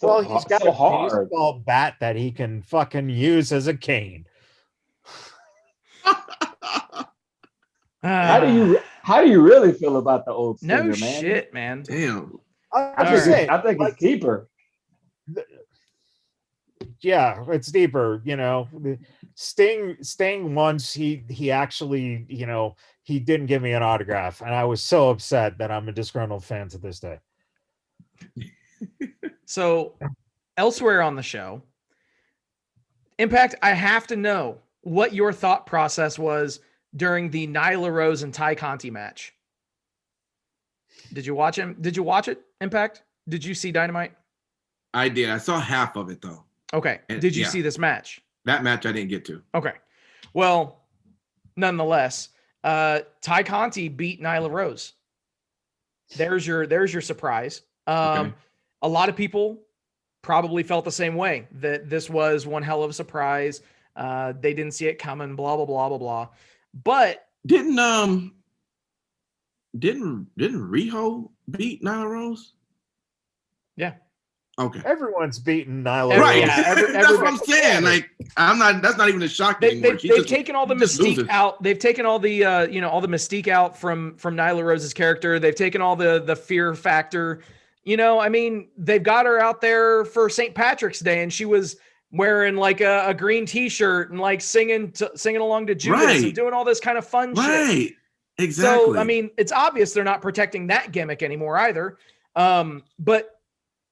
Well, he's got a
hard.
baseball bat that he can fucking use as a cane.
How do you really feel about the old Stinger,
No
man?
shit, man.
Damn.
I think it's deeper.
Yeah, it's deeper. You know, Sting once he actually, you know, he didn't give me an autograph, and I was so upset that I'm a disgruntled fan to this day.
So elsewhere on the show, Impact, I have to know what your thought process was during the Nyla Rose and Ty Conti match. Did you watch him? Did you watch it, Impact? Did you see Dynamite?
I did. I saw half of it though.
Okay. Did you see this match?
That match I didn't get to.
Okay. Well, nonetheless, Ty Conti beat Nyla Rose. There's your surprise.
Okay.
A lot of people probably felt the same way, that this was one hell of a surprise. They didn't see it coming, blah, blah, blah, blah, blah. But
didn't Riho beat Nyla Rose?
Yeah.
Okay.
Everyone's beaten Nyla.
Right.
Yeah,
That's what I'm saying. Like, that's not even a shock anymore.
They've taken all the mystique out. They've taken all the all the mystique out from Nyla Rose's character. They've taken all the fear factor. You know, I mean, they've got her out there for St. Patrick's Day, and she was wearing like a green T-shirt and like singing along to Judas and doing all this kind of fun shit.
Right. Exactly.
So, I mean, it's obvious they're not protecting that gimmick anymore either. But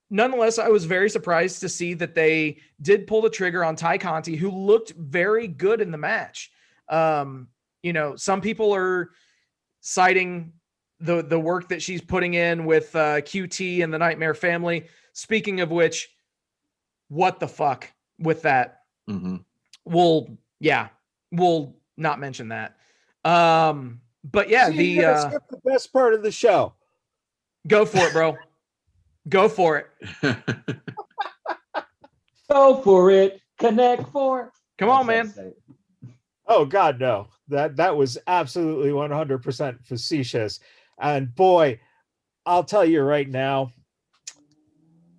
nonetheless, I was very surprised to see that they did pull the trigger on Ty Conti, who looked very good in the match. You know, some people are citing the work that she's putting in with QT and the Nightmare Family. Speaking of which, what the fuck with that?
Mm-hmm.
We'll not mention that. But yeah,
skip the best part of the show.
Go for it, bro. Go for it.
Go for it. Connect for.
Come on, man.
Oh God, no. That was absolutely 100% facetious. And boy, I'll tell you right now,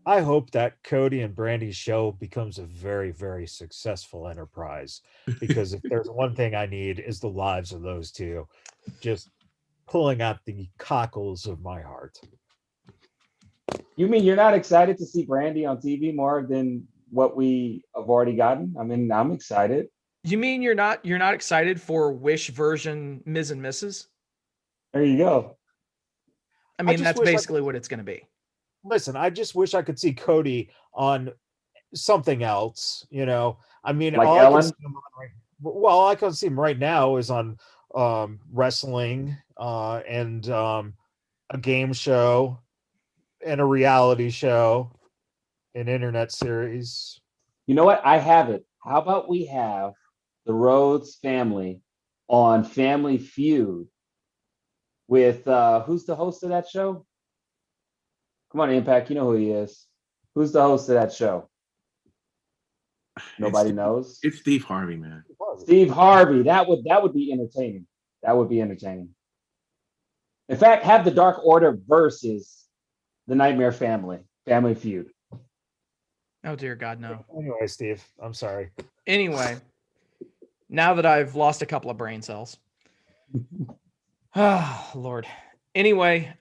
I hope that Cody and Brandy's show becomes a very, very successful enterprise. Because if there's one thing I need is the lives of those two, just pulling out the cockles of my heart.
You mean you're not excited to see Brandy on TV more than what we have already gotten? I mean, I'm excited.
You mean you're not excited for Wish version Ms. and Mrs.?
There you go.
I mean, that's basically what it's going to be.
Listen, I just wish I could see Cody on something else, you know. I mean,
Like
all I can
Ellen?
see him on all I can see him right now is on wrestling and a game show and a reality show, an internet series.
You know what? I have it. How about we have the Rhodes family on Family Feud with who's the host of that show? Come on, Impact. You know who he is. Who's the host of that show? Nobody knows.
It's Steve Harvey, man.
Steve Harvey. That would be entertaining. That would be entertaining. In fact, have the Dark Order versus the Nightmare Family. Family Feud.
Oh dear God, no.
Anyway, Steve, I'm sorry.
Anyway, now that I've lost a couple of brain cells. Oh, Lord. Anyway,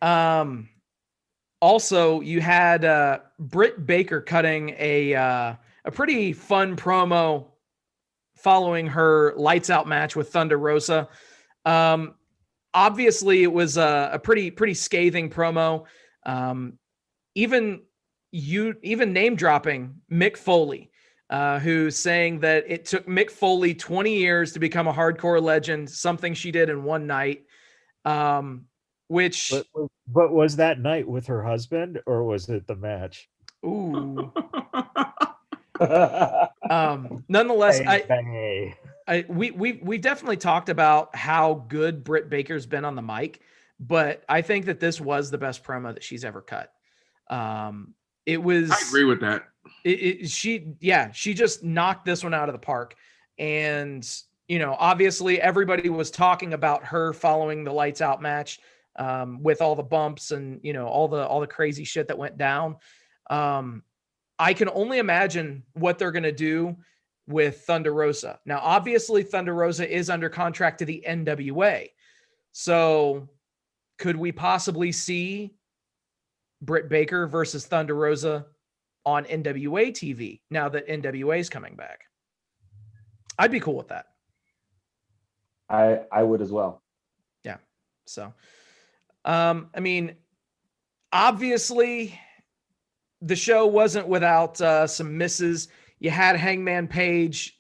also you had Britt Baker cutting a pretty fun promo following her lights out match with Thunder Rosa. Obviously it was a pretty scathing promo. Even name dropping Mick Foley, who's saying that it took Mick Foley 20 years to become a hardcore legend, something she did in one night. Which
but was that night with her husband or was it the match?
Ooh. Nonetheless, we've definitely talked about how good Britt Baker's been on the mic, but I think that this was the best promo that she's ever cut. It was.
I agree with that.
She just knocked this one out of the park, and you know, obviously everybody was talking about her following the lights out match, with all the bumps and you know all the crazy shit that went down. I can only imagine what they're going to do with Thunder Rosa. Now, obviously, Thunder Rosa is under contract to the NWA. So could we possibly see Britt Baker versus Thunder Rosa on NWA TV now that NWA is coming back? I'd be cool with that.
I would as well.
Yeah. So, I mean, obviously, the show wasn't without some misses. You had Hangman Page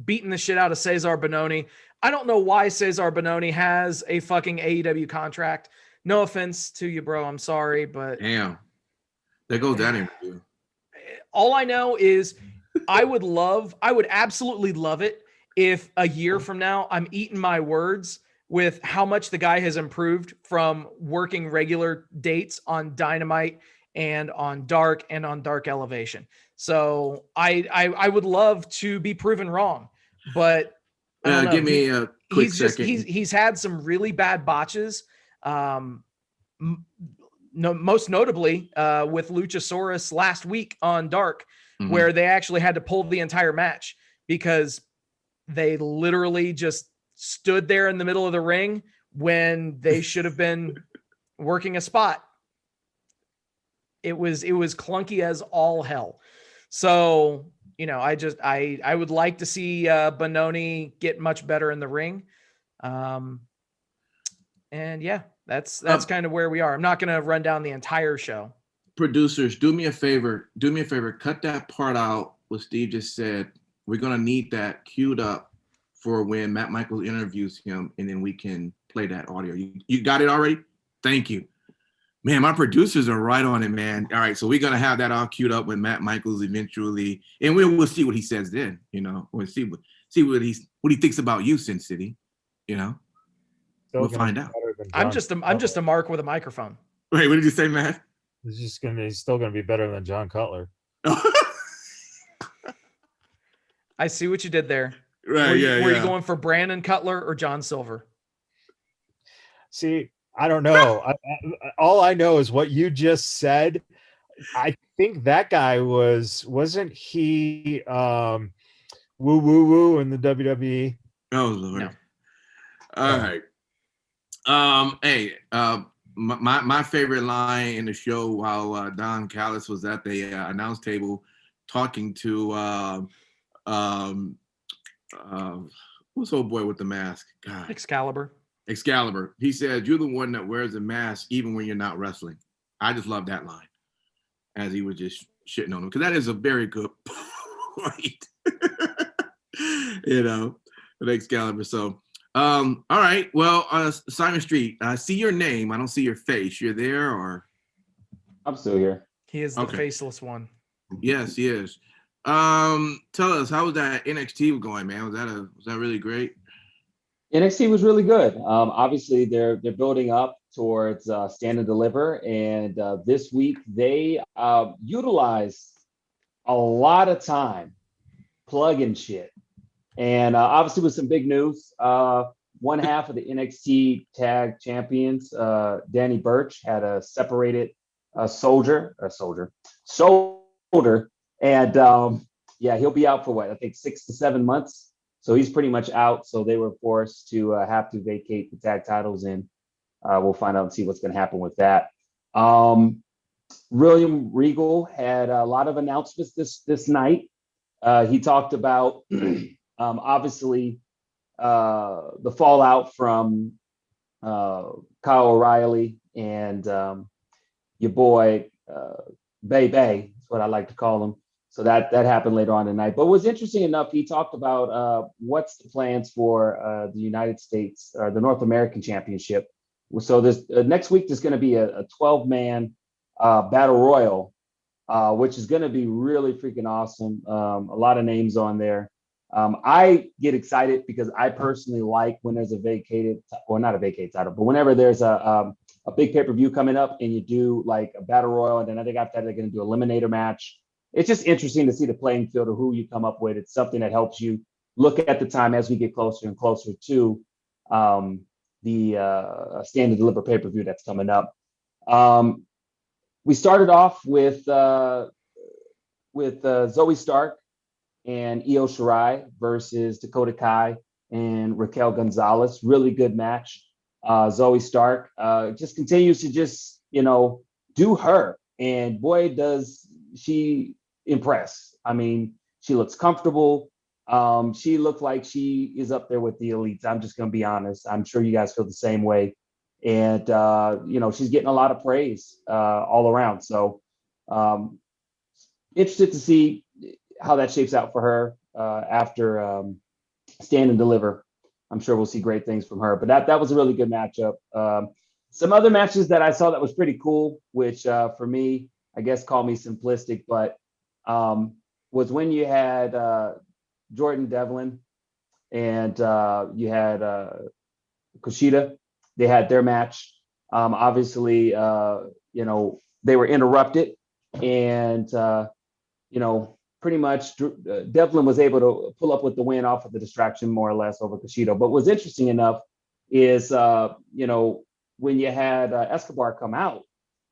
beating the shit out of Cesar Bononi. I don't know why Cesar Bononi has a fucking AEW contract. No offense to you, bro. I'm sorry, but
damn, there goes that interview.
All I know is I would absolutely love it if a year from now I'm eating my words with how much the guy has improved from working regular dates on Dynamite and on Dark and on Dark Elevation. So I would love to be proven wrong, but
give me a quick second.
He's had some really bad botches. Most notably with Luchasaurus last week on Dark, where they actually had to pull the entire match because they literally just stood there in the middle of the ring when they should have been working a spot. It was clunky as all hell. So, you know, I would like to see Bononi get much better in the ring. And yeah, that's kind of where we are. I'm not going to run down the entire show.
Producers, do me a favor. Cut that part out what Steve just said. We're going to need that queued up for when Matt Michaels interviews him, and then we can play that audio. You got it already? Thank you. Man, my producers are right on it, man. All right, so we're gonna have that all queued up when Matt Michaels eventually, and we'll see what he says then. You know, we'll see what he thinks about you, Sin City. You know, we'll find out.
I'm just a mark with a microphone.
Wait, what did you say, Matt?
He's still gonna be better than John Cutler.
I see what you did there.
Right?
Were you going for Brandon Cutler or John Silver?
See, I don't know. All I know is what you just said. I think that guy wasn't he woo woo woo in the WWE?
Oh Lord.
No.
All right. Hey, my favorite line in the show while Don Callis was at the announce table talking to what's old boy with the mask? God. Excalibur. He said, "You're the one that wears a mask even when you're not wrestling." I just love that line. As he was just shitting on him because that is a very good point. You know, the Excalibur. So, all right. Well, Simon Street, I see your name. I don't see your face. You're there, or
I'm still here.
He is the faceless one.
Yes, he is. Tell us, how was that NXT going, man? Was that really great?
NXT was really good. Obviously, they're building up towards Stand and Deliver, and this week they utilized a lot of time plugging shit, and obviously with some big news. One half of the NXT Tag Champions, Danny Burch, had a separated shoulder, and yeah, he'll be out for what I think 6 to 7 months. So he's pretty much out. So they were forced to have to vacate the tag titles, and we'll find out and see what's going to happen with that. William Regal had a lot of announcements this night. He talked about obviously the fallout from Kyle O'Reilly and your boy Bay Bay, is what I like to call him. So that happened later on tonight. But what's interesting enough, he talked about what's the plans for the United States or the North American Championship. So this next week there's going to be a 12-man battle royal, which is going to be really freaking awesome. A lot of names on there. I get excited because I personally like when there's a vacated, or not a vacated title, but whenever there's a big pay-per-view coming up and you do like a battle royal, and then I think after that they're going to do a eliminator match. It's just interesting to see the playing field of who you come up with. It's something that helps you look at the time as we get closer and closer to the Stand and Deliver pay-per-view that's coming up. We started off with Zoe Stark and Io Shirai versus Dakota Kai and Raquel Gonzalez. Really good match. Zoe Stark just continues to just, do her. And boy, does she impress. I mean, she looks comfortable. She looked like she is up there with the elites. I'm just going to be honest. I'm sure you guys feel the same way. And, she's getting a lot of praise all around. So interested to see how that shapes out for her after Stand and Deliver. I'm sure we'll see great things from her. But that was a really good matchup. Some other matches that I saw that was pretty cool, which for me, I guess call me simplistic, but was when you had Jordan Devlin and you had Kushida. They had their match. Obviously, they were interrupted, and pretty much Devlin was able to pull up with the win off of the distraction, more or less, over Kushida. But what's interesting enough is, when you had Escobar come out,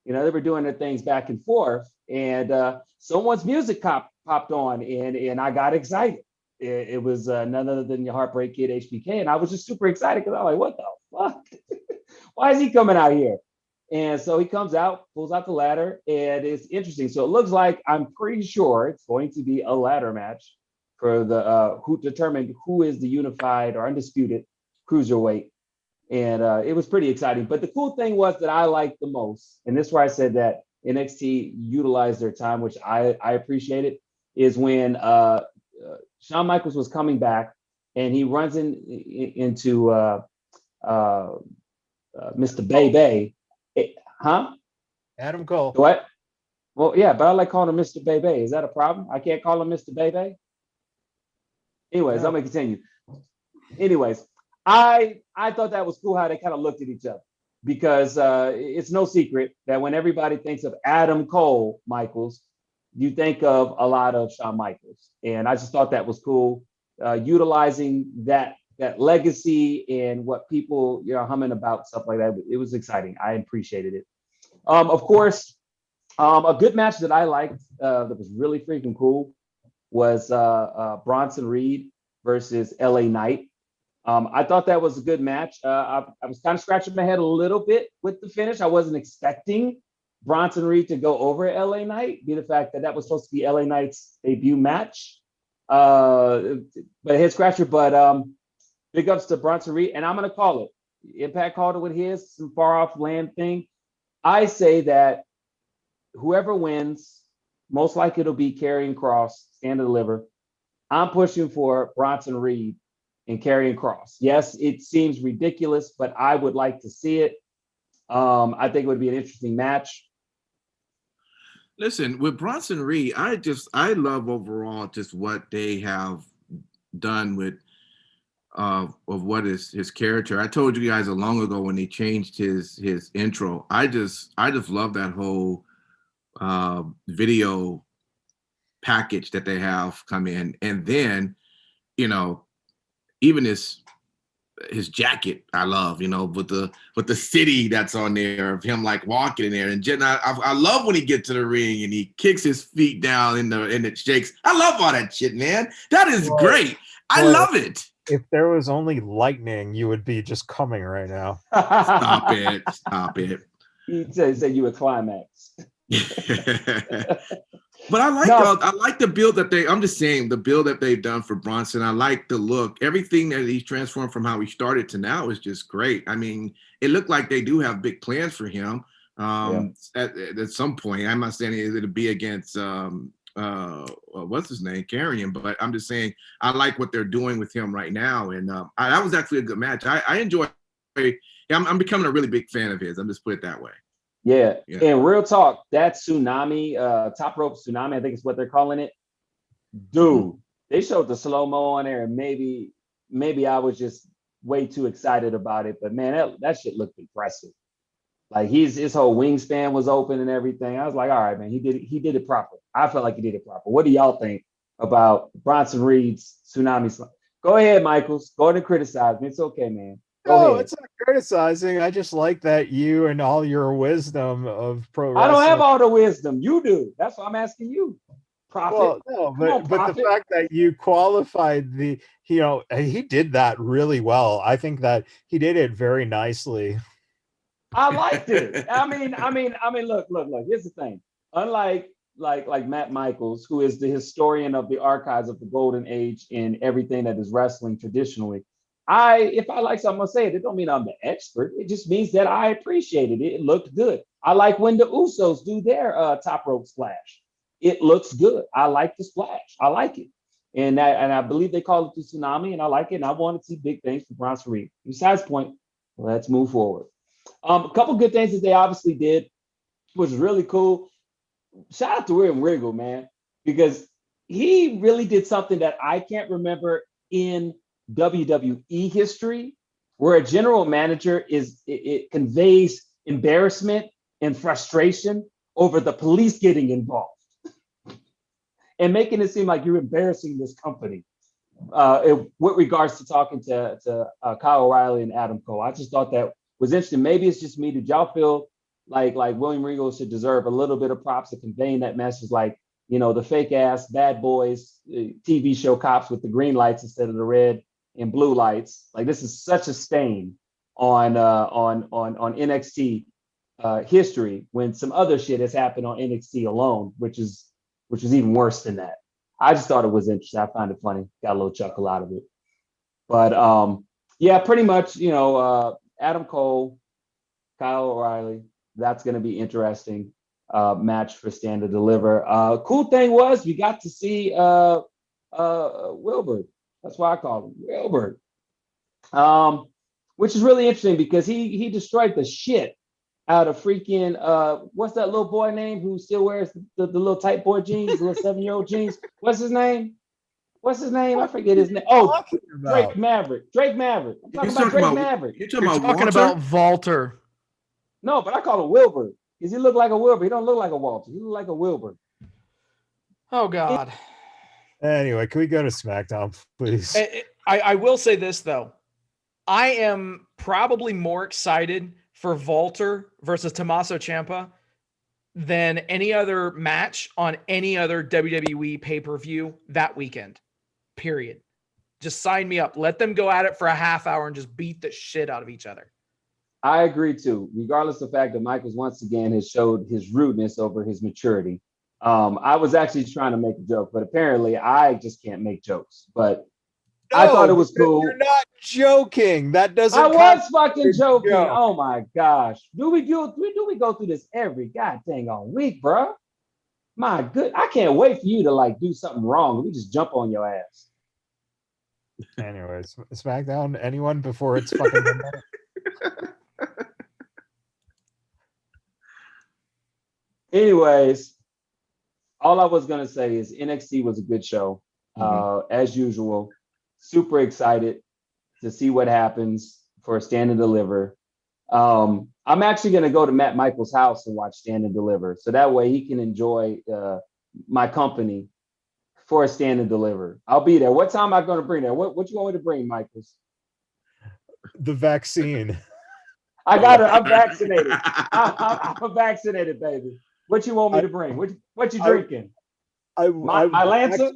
they were doing their things back and forth, and someone's music popped on, and I got excited. It was none other than your Heartbreak Kid HBK, and I was just super excited because I was like, what the fuck? Why is he coming out here? And so he comes out, pulls out the ladder, and it's interesting. So it looks like, I'm pretty sure it's going to be a ladder match for the who determined who is the unified or undisputed cruiserweight. And it was pretty exciting. But the cool thing was that I liked the most, and this is where I said that NXT utilized their time, which I appreciated, is when Shawn Michaels was coming back and he runs into Mr. Bebe.
Adam Cole.
What? Well, yeah, but I like calling him Mr. Bebe. Is that a problem? I can't call him Mr. Bebe? Anyways,
No.
I'm going to continue. Anyways, I thought that was cool how they kind of looked at each other, because it's no secret that when everybody thinks of Adam Cole Michaels, you think of a lot of Shawn Michaels. And I just thought that was cool, utilizing that legacy and what people humming about, stuff like that. It was exciting. I appreciated it. Of course, a good match that I liked that was really freaking cool was Bronson Reed versus LA Knight. I thought that was a good match. I was kind of scratching my head a little bit with the finish. I wasn't expecting Bronson Reed to go over LA Knight, be the fact that was supposed to be LA Knight's debut match. But a head scratcher. But big ups to Bronson Reed, and I'm going to call it. Impact called it with his, some far off land thing. I say that whoever wins Most likely it'll be Karrion Kross, Stand and Deliver. I'm pushing for Bronson Reed and Karrion Kross. Yes, it seems ridiculous, but I would like to see it. I think it would be an interesting match.
Listen, with Bronson Reed, I love overall just what they have done with of what is his character. I told you guys a long ago when they changed his intro. I just love that whole video package that they have come in, and then even his jacket I love, with the city that's on there of him like walking in there, and I love when he gets to the ring and he kicks his feet down and it shakes. I love all that shit, man. That is great. I love it.
If there was only lightning, you would be just coming right now.
Stop it.
He said you would climax.
But I like the build that I'm just saying, the build that they've done for Bronson. I like the look. Everything that he's transformed from how he started to now is just great. I mean, it looked like they do have big plans for him at some point. I'm not saying it'll be against what's his name, Karrion, but I'm just saying I like what they're doing with him right now, and that was actually a good match. I enjoy. I'm becoming a really big fan of his. I'm just put it that way.
Yeah. And real talk, that tsunami, top rope tsunami, I think is what they're calling it. Dude, they showed the slow-mo on there, and maybe I was just way too excited about it, but man, that shit looked impressive. Like his whole wingspan was open and everything. I was like, all right, man, he did it proper. I felt like he did it proper. What do y'all think about Bronson Reed's tsunami? Go ahead, Michaels. Go ahead and criticize me. It's okay, man.
No, it's not criticizing. I just like that you and all your wisdom of pro wrestling.
I don't have all the wisdom. You do. That's why I'm asking you. Prophet.
Well, no, but the fact that you qualified he did that really well. I think that he did it very nicely.
I liked it. I mean, look. Here's the thing. Unlike like Matt Michaels, who is the historian of the archives of the golden age in everything that is wrestling traditionally, if I like something, I'm gonna say it. It don't mean I'm the expert. It just means that I appreciated it. It looked good. I like when the Usos do their top rope splash. It looks good. I like the splash. I like it. And I believe they call it the tsunami, and I like it. And I want to see big things for Bronson Reed. Besides point, let's move forward. A couple good things that they obviously did, which was really cool. Shout out to William Regal, man, because he really did something that I can't remember in WWE history, where a general manager it conveys embarrassment and frustration over the police getting involved and making it seem like you're embarrassing this company. With regards to talking to Kyle O'Reilly and Adam Cole, I just thought that was interesting. Maybe it's just me. Did y'all feel like William Regal should deserve a little bit of props for conveying that message? Like, the fake ass Badboyz TV show cops with the green lights instead of the red and blue lights. Like, this is such a stain on NXT history, when some other shit has happened on NXT alone, which is even worse than that. I just thought it was interesting. I find it funny. Got a little chuckle out of it. But yeah, pretty much, Adam Cole, Kyle O'Reilly, that's going to be interesting match for Stand to Deliver. Cool thing was we got to see Wilbur. That's why I call him Wilbur. Which is really interesting because he destroyed the shit out of freaking what's that little boy name who still wears the little tight boy jeans, the little 7-year-old jeans? What's his name? I forget his name. Oh, Drake Maverick. I'm talking about Drake Maverick.
You're talking about
Walter.
No, but I call him Wilbur because he looked like a Wilbur. He don't look like a Walter. He look like a Wilbur.
Oh God.
Anyway, can we go to SmackDown, please?
I will say this though. I am probably more excited for Walter versus Tommaso Ciampa than any other match on any other WWE pay-per-view that weekend. Period. Just sign me up. Let them go at it for a half hour and just beat the shit out of each other.
I agree too, regardless of the fact that Michaels once again has showed his rudeness over his maturity. I was actually trying to make a joke, but apparently I just can't make jokes. But no, I thought it was cool.
You're not joking. That doesn't.
I was fucking joking. Joke. Oh my gosh. Do we go through this every goddamn week, bro? My good, I can't wait for you to like do something wrong. We just jump on your ass.
Anyways, SmackDown, anyone before it's fucking midnight?
Anyways, all I was gonna say is NXT was a good show. As usual. Super excited to see what happens for Stand and Deliver. I'm actually gonna go to Matt Michaels' house and watch Stand and Deliver, so that way he can enjoy my company for a Stand and Deliver. I'll be there. What time am I going to bring there? What you want me to bring, Michaels?
The vaccine.
I got it. I'm vaccinated. I'm vaccinated, baby. What you want me to bring? What you drinking? My Lancer?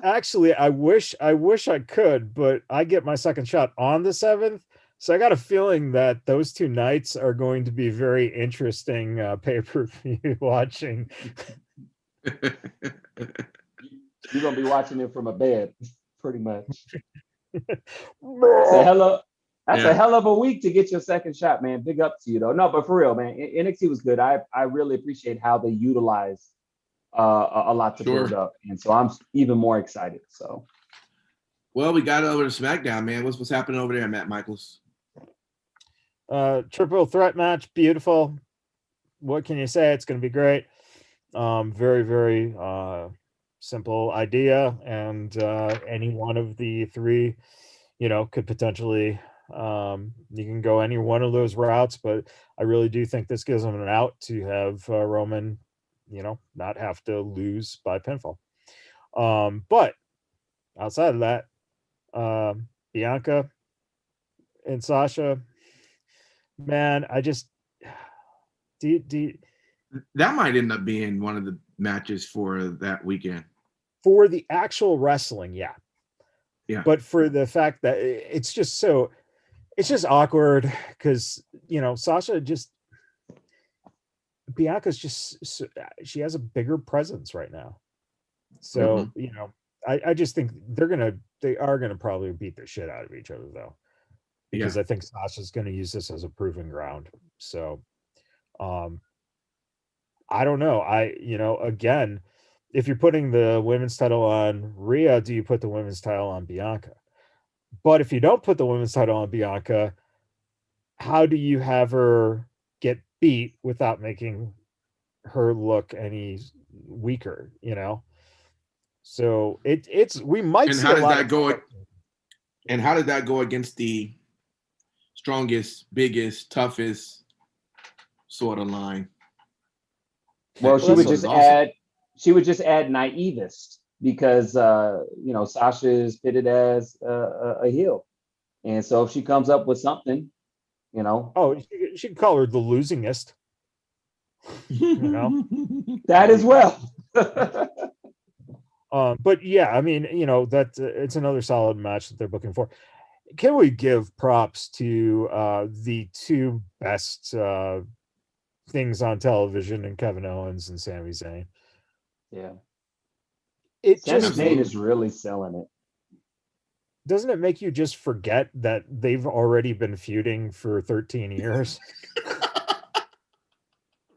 Actually, I wish I could, but I get my second shot on the 7th. So I got a feeling that those 2 nights are going to be very interesting pay-per-view watching.
You're gonna be watching it from a bed, pretty much. That's a hell of a week to get your second shot, man. Big up to you though. No, but for real, man, NXT was good. I really appreciate how they utilize a lot to build up, and so I'm even more excited. So,
well, we got over to SmackDown, man. What's happening over there, Matt Michaels?
Triple threat match, beautiful. What can you say? It's going to be great. Very, very simple idea, and any one of the 3, could potentially you can go any one of those routes, but I really do think this gives them an out to have Roman, not have to lose by pinfall. But outside of that, Bianca and Sasha, man, I just
that might end up being one of the matches for that weekend.
For the actual wrestling, yeah. But for the fact that it's just awkward because Sasha Bianca's just she has a bigger presence right now. So I just think they are gonna probably beat the shit out of each other though, because I think Sasha's gonna use this as a proving ground. So I don't know. Again, if you're putting the women's title on Rhea, do you put the women's title on Bianca? But if you don't put the women's title on Bianca, how do you have her get beat without making her look any weaker, So we might
and
see
how
a
does
lot
that go? And how did that go against the strongest, biggest, toughest sort of line?
Well, she would just add naivest because Sasha is pitted as a heel, and so if she comes up with something,
she could call her the losingest,
that as well.
But yeah, I mean, that it's another solid match that they're booking for. Can we give props to the 2 best things on television, and Kevin Owens and Sami Zayn?
Yeah.
Sami
Zayn is really selling it.
Doesn't it make you just forget that they've already been feuding for 13 years?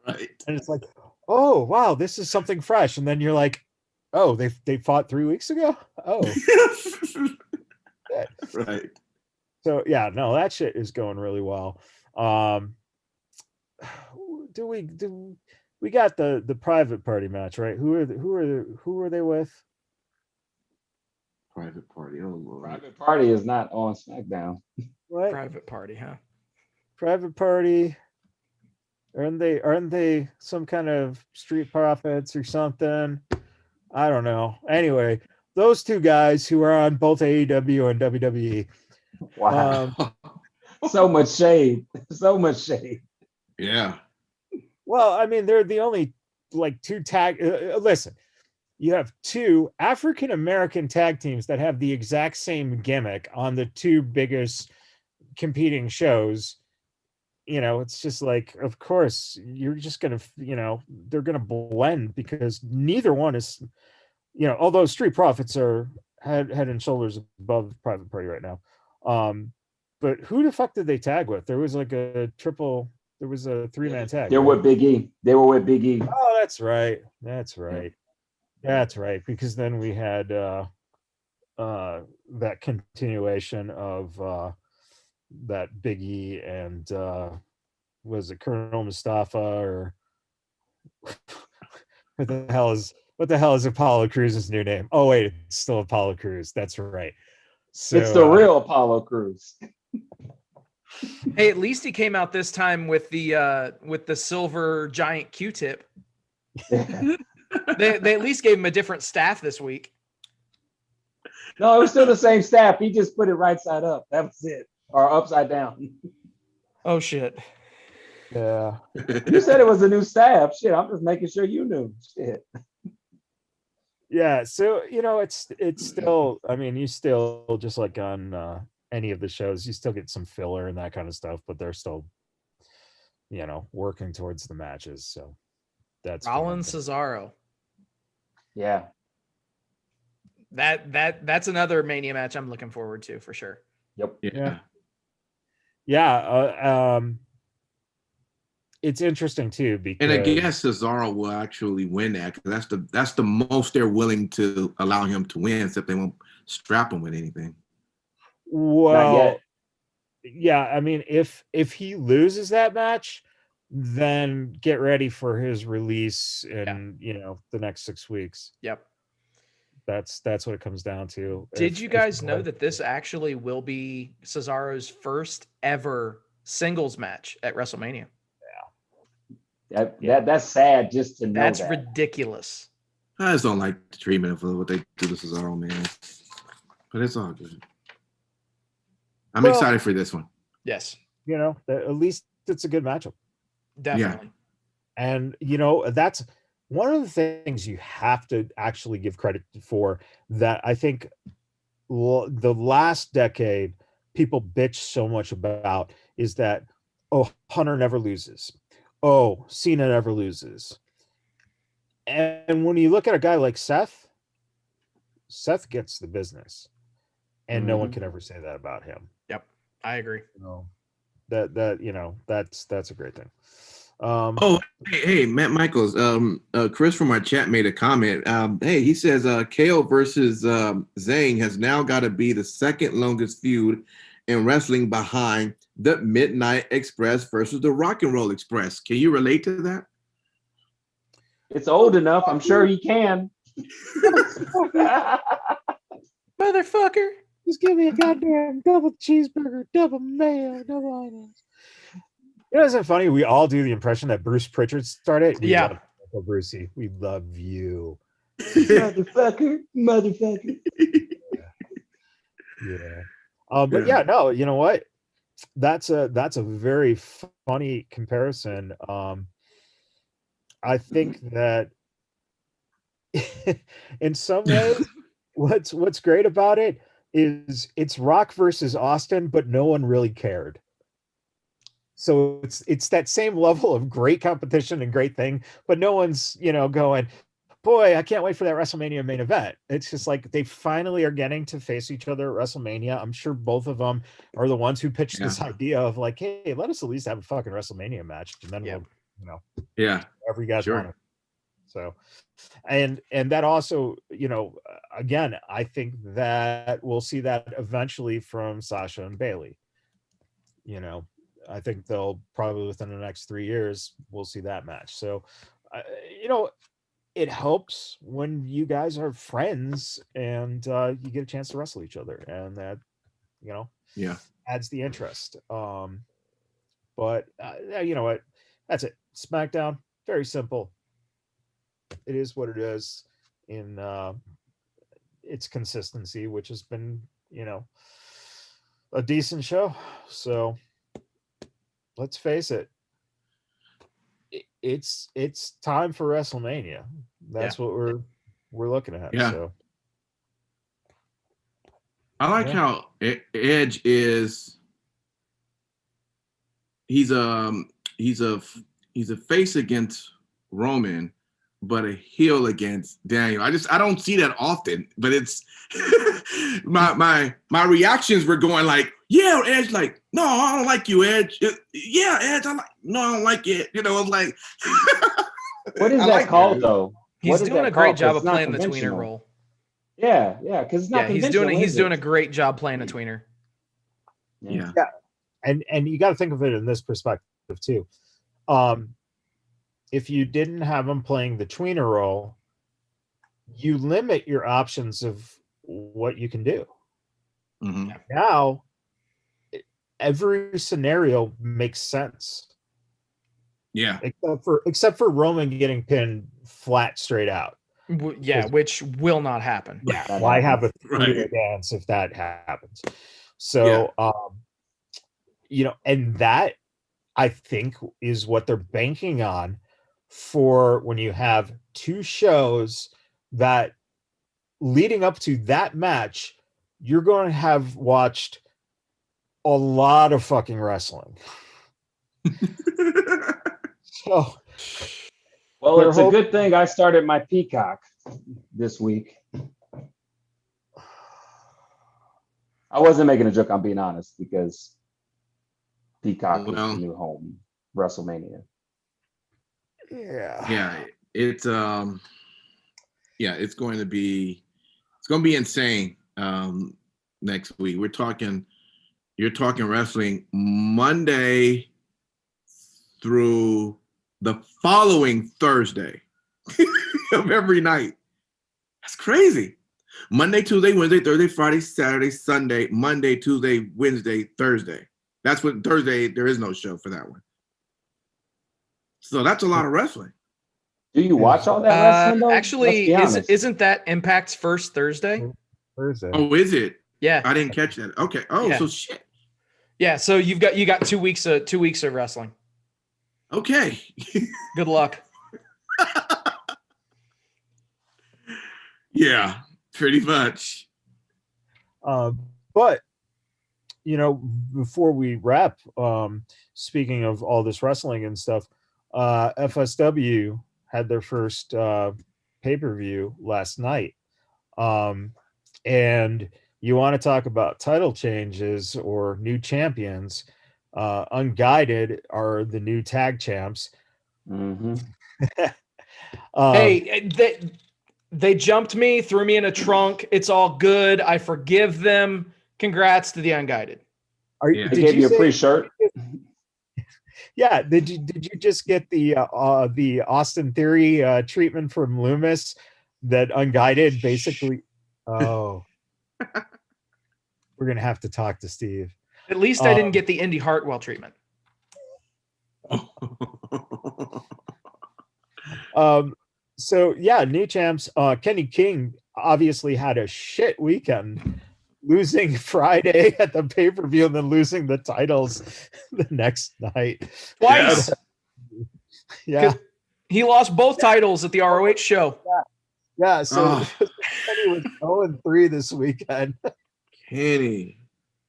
Right.
And it's like, oh wow, this is something fresh. And then you're like, oh, they fought 3 weeks ago? Oh.
Right.
So yeah, no, that shit is going really well. We got the private party match, right? Who are they with?
Private party. Oh Lord.
Private party is not on SmackDown.
What?
Private party, huh?
Private party. Aren't they some kind of street profits or something? I don't know. Anyway, those 2 guys who are on both AEW and WWE.
Wow. So much shade. So much shade.
Yeah.
Well, I mean, they're the only 2 tag. Listen, you have 2 African American tag teams that have the exact same gimmick on the 2 biggest competing shows. It's just like, of course, you're just gonna, they're gonna blend because neither one is, although Street Profits are head and shoulders above Private Party right now. But who the fuck did they tag with? There was like a triple There was a 3-man tag.
They were with Big E. They were with Big E.
Oh, that's right. That's right. That's right. Because then we had that continuation of that Big E and was it Colonel Mustafa or what the hell is Apollo Cruz's new name? Oh wait, it's still Apollo Cruz. That's right. So
It's the real Apollo Cruz.
Hey, at least he came out this time with the silver giant Q-tip. They at least gave him a different staff this week.
No, it was still the same staff. He just put it right side up. That was it. Or upside down.
Oh shit.
yeah.
You said it was a new staff. Shit, I'm just making sure you knew. Shit.
Yeah, so it's still, I mean, you still, just like on any of the shows, you still get some filler and that kind of stuff, but they're still working towards the matches. So that's
Rollins Cesaro.
Yeah.
That's another Mania match I'm looking forward to for sure.
Yep.
Yeah. It's interesting too because,
and I guess Cesaro will actually win that because that's the most they're willing to allow him to win, except they won't strap him with anything.
Well, yeah, I mean, if he loses that match, then get ready for his release in the next 6 weeks.
Yep.
That's what it comes down to.
Did you guys know that this actually will be Cesaro's first ever singles match at WrestleMania?
That's sad just to know.
That's ridiculous.
I just don't like the treatment of what they do to Cesaro, man. But it's all good. I'm excited for this one.
Yes.
At least it's a good matchup.
Definitely.
Yeah. And that's one of the things you have to actually give credit for, that I think the last decade people bitch so much about, is that, oh, Hunter never loses. Oh, Cena never loses. And when you look at a guy like Seth gets the business, and no one can ever say that about him.
Yep, I agree.
That's a great thing.
Hey, Matt Michaels. Chris from our chat made a comment. Hey, he says KO versus Zayn has now got to be the second longest feud in wrestling, behind the Midnight Express versus the Rock and Roll Express. Can you relate to that?
It's old enough. I'm sure he can.
Motherfucker.
Just give me a goddamn double cheeseburger, double mayo, double onions. Isn't it funny? We all do the impression that Bruce Pritchard started. We love Brucey. We love you.
Motherfucker.
Yeah. But yeah, no, you know what? That's a very funny comparison. I think that in some ways, what's great about it is it's Rock versus Austin, but no one really cared. So it's that same level of great competition and great thing, but no one's going, boy, I can't wait for that WrestleMania main event. It's just like they finally are getting to face each other at WrestleMania. I'm sure both of them are the ones who pitched this idea of like, hey, let us at least have a fucking WrestleMania match, and then we'll, whatever you guys want. So, and that also, again, I think that we'll see that eventually from Sasha and Bayley. I think they'll probably within the next 3 years we'll see that match. So, it helps when you guys are friends and you get a chance to wrestle each other, and that adds the interest. But you know what? That's it. SmackDown, very simple. It is what it is in its consistency, which has been a decent show. So let's face it. It's time for WrestleMania. That's what we're looking at.
Yeah.
So
I like how Edge is. He's a face against Roman, but a heel against Daniel. I don't see that often, but it's my reactions were going like, yeah, Edge, like, no, I don't like you, Edge. Yeah, Edge, I don't like it. You know, it's like,
what is that called though?
He's doing a great job of playing the tweener role.
Yeah, because it's not conventional.
He's doing a great job playing a tweener.
Yeah.
And you got to think of it in this perspective too. If you didn't have him playing the tweener role, you limit your options of what you can do.
Mm-hmm.
Now, every scenario makes sense.
Yeah.
Except for Roman getting pinned flat straight out.
Yeah, which will not happen.
Yeah, why have a three-way dance if that happens? So, and that I think is what they're banking on for when you have two shows that leading up to that match, you're going to have watched a lot of fucking wrestling. So,
well, it's a good thing I started my Peacock this week. I wasn't making a joke, I'm being honest, because Peacock is the new home, WrestleMania.
Yeah.
It's it's going to be insane next week. You're talking wrestling Monday through the following Thursday of every night. That's crazy. Monday, Tuesday, Wednesday, Thursday, Friday, Saturday, Sunday, Monday, Tuesday, Wednesday, Thursday. That's what Thursday, there is no show for that one. So that's a lot of wrestling.
Do you watch all that wrestling though?
Actually, isn't that Impact's first Thursday?
Thursday.
Oh, is it?
Yeah.
I didn't catch that. Okay. Oh,
yeah.
So shit.
Yeah, so you got 2 weeks of wrestling.
Okay.
Good luck.
Yeah, pretty much.
But before we wrap, speaking of all this wrestling and stuff, FSW had their first pay-per-view last night. And you want to talk about title changes or new champions, Unguided are the new tag champs.
Mm-hmm.
Hey, they jumped me, threw me in a trunk. It's all good. I forgive them. Congrats to the Unguided.
They gave you a free shirt.
Yeah. Did you just get the Austin Theory treatment from Loomis that Unguided basically? Oh, we're gonna have to talk to Steve.
At least I didn't get the Indy Hartwell treatment.
So yeah, new champs. Kenny King obviously had a shit weekend, losing Friday at the pay-per-view and then losing the titles the next night.
Twice.
Yeah.
He lost both titles at the ROH show.
Yeah. So Kenny was 0-3 this weekend.
Kenny.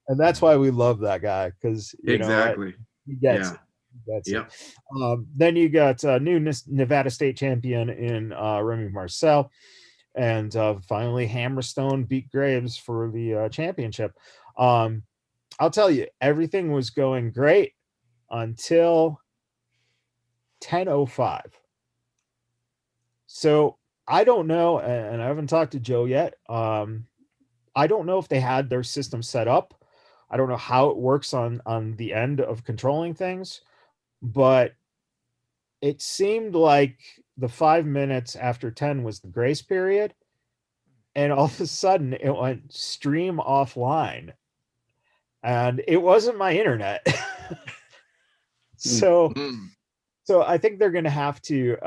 And that's why we love that guy, because
exactly
he gets it. That's it. Then you got new Nevada State champion in Remy Marcel, and finally Hammerstone beat Graves for the championship. I'll tell you, everything was going great until 10:05. So I don't know, and I haven't talked to Joe yet. I don't know if they had their system set up. I don't know how it works on the end of controlling things, but it seemed like the 5 minutes after 10 was the grace period, and all of a sudden it went stream offline, and it wasn't my internet. So I think they're going to have to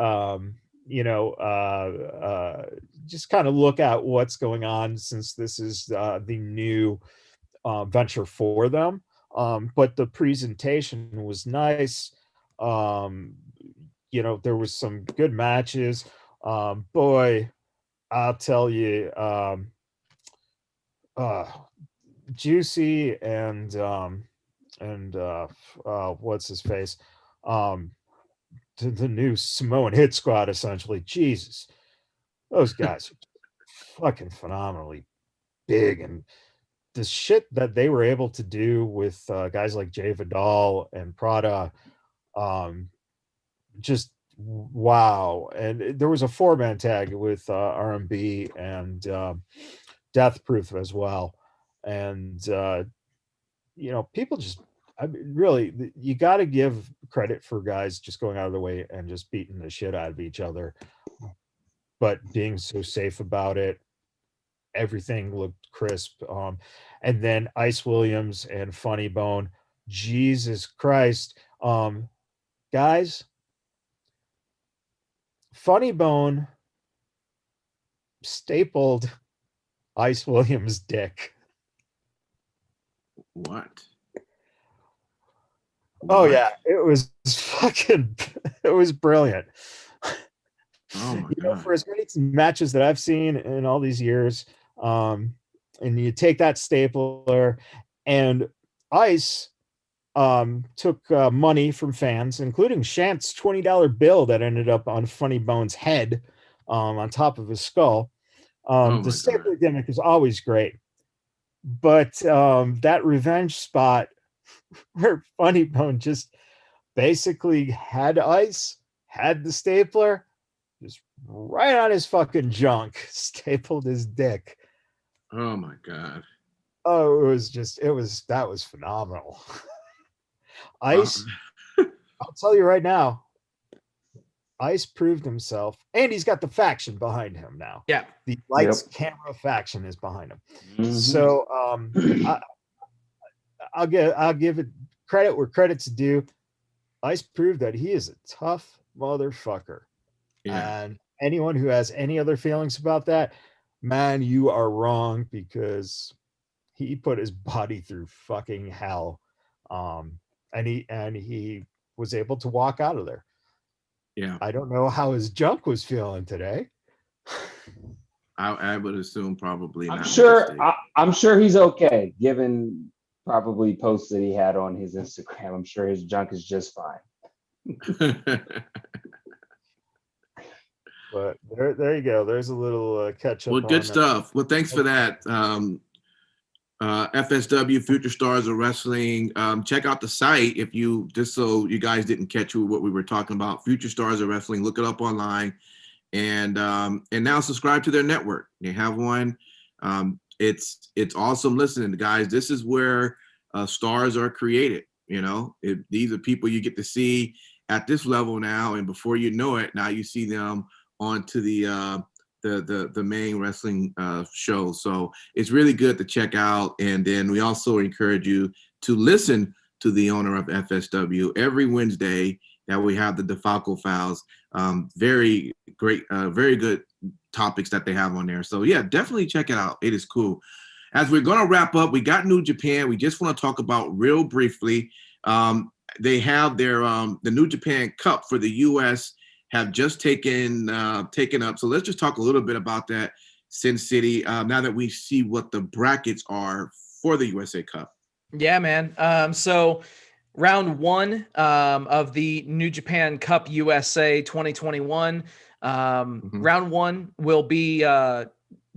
just kind of look at what's going on, since this is the new venture for them. But the presentation was nice. There was some good matches. Boy, I'll tell you, Juicy and what's his face, the new Samoan Hit Squad, essentially. Jesus, those guys are fucking phenomenally big, and the shit that they were able to do with guys like Jay Vidal and Prada, just wow. And there was a 4-man tag with RMB and Death Proof as well. And people just, I mean, really, you got to give credit for guys just going out of the way and just beating the shit out of each other, but being so safe about it. Everything looked crisp. And then Ice Williams and Funny Bone, Jesus Christ. Guys, Funny Bone stapled Ice Williams' dick.
What?
Oh yeah, it was fucking, it was brilliant.
Oh my God.
For as many matches that I've seen in all these years, and you take that stapler, and Ice took money from fans, including Shant's $20 bill that ended up on Funny Bone's head, on top of his skull. The stapler gimmick is always great, but that revenge spot where Funny Bone just basically had Ice, had the stapler, just right on his fucking junk, stapled his dick.
Oh my God.
Oh, that was phenomenal. Ice, I'll tell you right now, Ice proved himself, and he's got the faction behind him now.
Yeah.
The lights camera faction is behind him.
Mhm.
So I'll give it credit where credit's due. Ice proved that he is a tough motherfucker.
Yeah.
And anyone who has any other feelings about that, man, you are wrong, because he put his body through fucking hell. And he was able to walk out of there.
Yeah.
I don't know how his junk was feeling today.
I would assume probably
I'm
not.
sure. I'm sure he's okay, given probably posts that he had on his Instagram. I'm sure his junk is just fine.
But there you go. There's a little catch up.
Well, good stuff. Well, thanks for that. FSW, Future Stars of Wrestling. Check out the site if you, just so you guys didn't catch what we were talking about. Future Stars of Wrestling. Look it up online, and now subscribe to their network. They have one. It's awesome listening, guys. This is where stars are created. These are people you get to see at this level now, and before you know it, now you see them onto the main wrestling show. So it's really good to check out. And then we also encourage you to listen to the owner of FSW every Wednesday that we have the DeFalco Files. Very great, very good topics that they have on there. So yeah, definitely check it out. It is cool. As we're going to wrap up, we got New Japan. We just want to talk about real briefly. They have their the New Japan Cup for the U.S. have just taken up. So let's just talk a little bit about that, Sin City, now that we see what the brackets are for the USA Cup.
Yeah, man. So round one of the New Japan Cup USA 2021, round one will be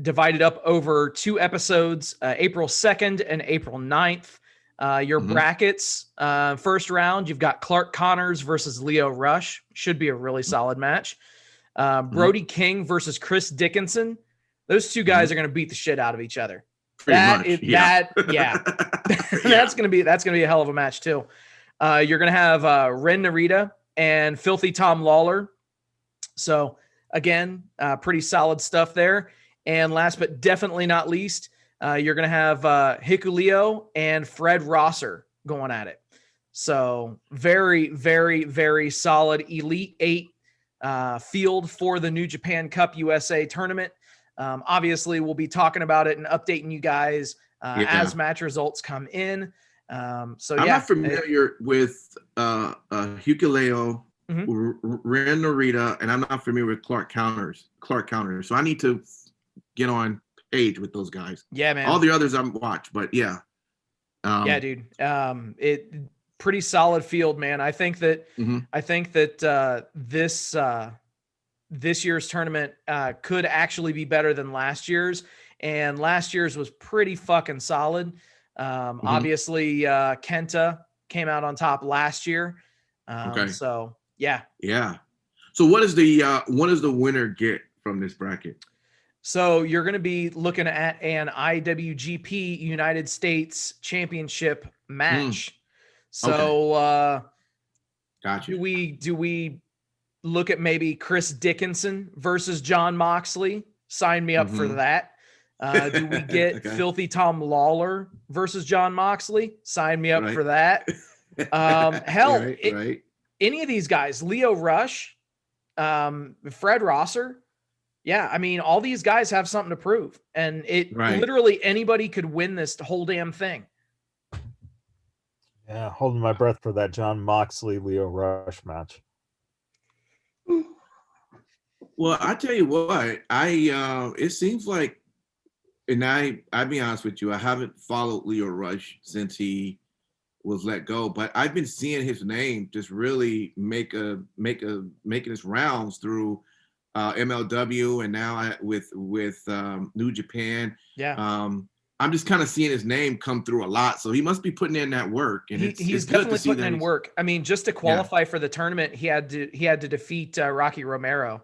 divided up over 2 episodes, April 2nd and April 9th. Your brackets, first round, you've got Clark Connors versus Leo Rush. Should be a really solid match. Brody King versus Chris Dickinson. Those two guys are going to beat the shit out of each other. That's going to be a hell of a match too. You're going to have Ren Narita and Filthy Tom Lawler. So again, pretty solid stuff there. And last but definitely not least, you're going to have Hikuleo and Fred Rosser going at it. So very, very, very solid Elite 8 field for the New Japan Cup USA tournament. Obviously, we'll be talking about it and updating you guys as match results come in. I'm not
familiar with Hikuleo, Ren Narita, and I'm not familiar with Clark Counters. So I need to get on page with those guys. Yeah, man. All the others I'm watch, but yeah.
Yeah, dude. It pretty solid field, man. I think that this year's tournament could actually be better than last year's. and last year's was pretty fucking solid. Obviously, Kenta came out on top last year.
Okay.
So yeah.
Yeah. So what does the winner get from this bracket?
So you're going to be looking at an IWGP United States Championship match. So
Gotcha.
do we look at maybe Chris Dickinson versus John Moxley? Sign me up for that. Do we get Filthy Tom Lawler versus John Moxley? Sign me up for that. Hell, any of these guys, Leo Rush, Fred Rosser. Yeah, I mean, all these guys have something to prove, and literally anybody could win this whole damn thing.
Yeah, holding my breath for that John Moxley Leo Rush match.
Well, I tell you what, it seems like, and I'll be honest with you, I haven't followed Leo Rush since he was let go, but I've been seeing his name just really making his rounds through MLW and now with New Japan.
Yeah.
I'm just kind of seeing his name come through a lot, so he must be putting in that work. And
he's definitely putting in work. I mean, just to qualify for the tournament, he had to defeat Rocky Romero.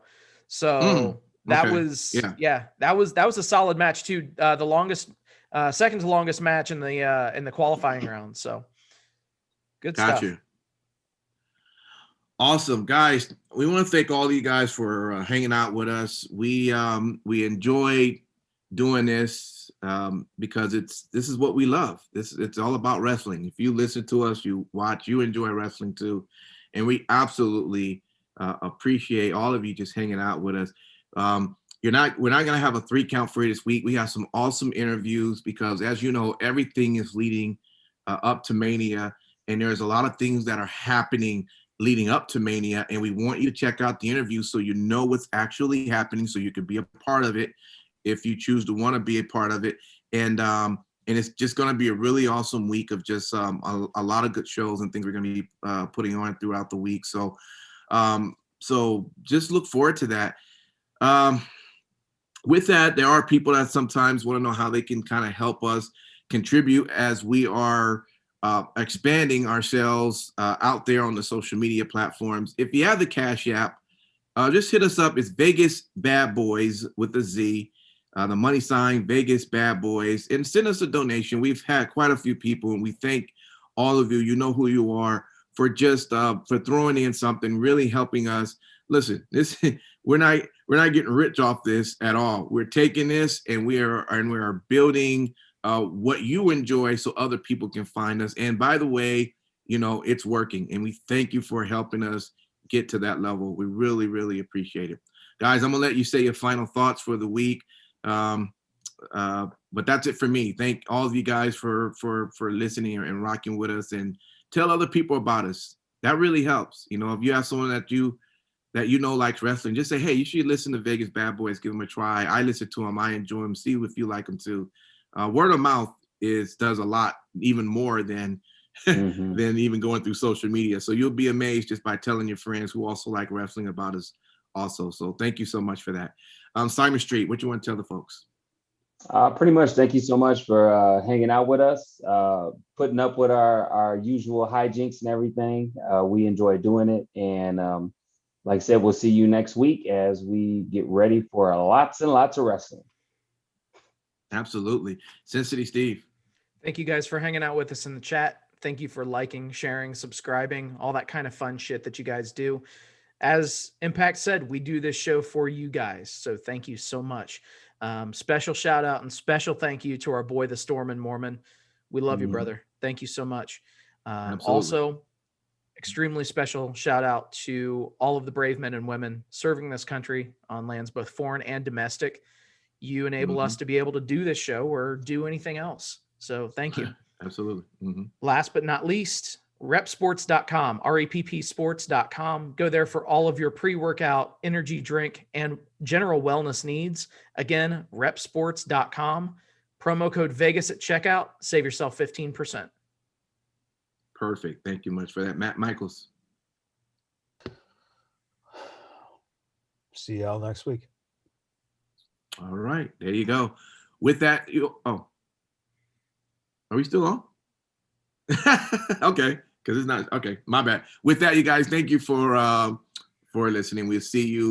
So that was a solid match too. The longest, second to longest match in the qualifying round. So good stuff.
Awesome, guys. We want to thank all of you guys for hanging out with us. We enjoy doing this because this is what we love. It's all about wrestling. If you listen to us, you watch, you enjoy wrestling too, and we absolutely appreciate all of you just hanging out with us. We're not gonna have a 3 count for you this week. We have some awesome interviews because, as you know, everything is leading up to Mania, and there's a lot of things that are happening leading up to Mania, and we want you to check out the interview so you know what's actually happening, so you can be a part of it if you choose to want to be a part of it. And it's just going to be a really awesome week of just a lot of good shows and things we're going to be putting on throughout the week. So just look forward to that. With that, there are people that sometimes want to know how they can kind of help us contribute as we are expanding ourselves out there on the social media platforms. If you have the Cash App, just hit us up. It's Vegas Badboyz with a Z, the money sign Vegas Badboyz, and send us a donation. We've had quite a few people, and we thank all of you. You know who you are, for just for throwing in something, really helping us. Listen, we're not getting rich off this at all. We're taking this and we are building what you enjoy so other people can find us. And by the way, you know, it's working, and we thank you for helping us get to that level. We really, really appreciate it. Guys, I'm gonna let you say your final thoughts for the week. But that's it for me. Thank all of you guys for listening and rocking with us, and tell other people about us. That really helps. You know, if you have someone that you know likes wrestling, just say, hey, you should listen to Vegas Badboyz, give them a try. I listen to them, I enjoy them, see if you like them too. Word of mouth does a lot, even more than than even going through social media. So you'll be amazed just by telling your friends who also like wrestling about us also. So thank you so much for that. Simon Street, what you want to tell the folks?
Pretty much, thank you so much for hanging out with us, putting up with our usual hijinks and everything. We enjoy doing it. And like I said, we'll see you next week as we get ready for lots and lots of wrestling.
Absolutely. Sin City Steve.
Thank you guys for hanging out with us in the chat. Thank you for liking, sharing, subscribing, all that kind of fun shit that you guys do. As Impact said, we do this show for you guys. So thank you so much. Special shout out and special thank you to our boy, the Stormin' Mormon. We love you, brother. Thank you so much. Also, extremely special shout out to all of the brave men and women serving this country on lands both foreign and domestic. You enable us to be able to do this show or do anything else. So thank you.
Absolutely.
Last but not least, repsports.com, reppsports.com. Go there for all of your pre-workout, energy drink, and general wellness needs. Again, repsports.com. Promo code Vegas at checkout. Save yourself 15%.
Perfect. Thank you much for that. Matt Michaels.
See y'all next week.
All right. There you go. With that, are we still on? Okay, because it's not okay. My bad. With that, you guys, thank you for listening. We'll see you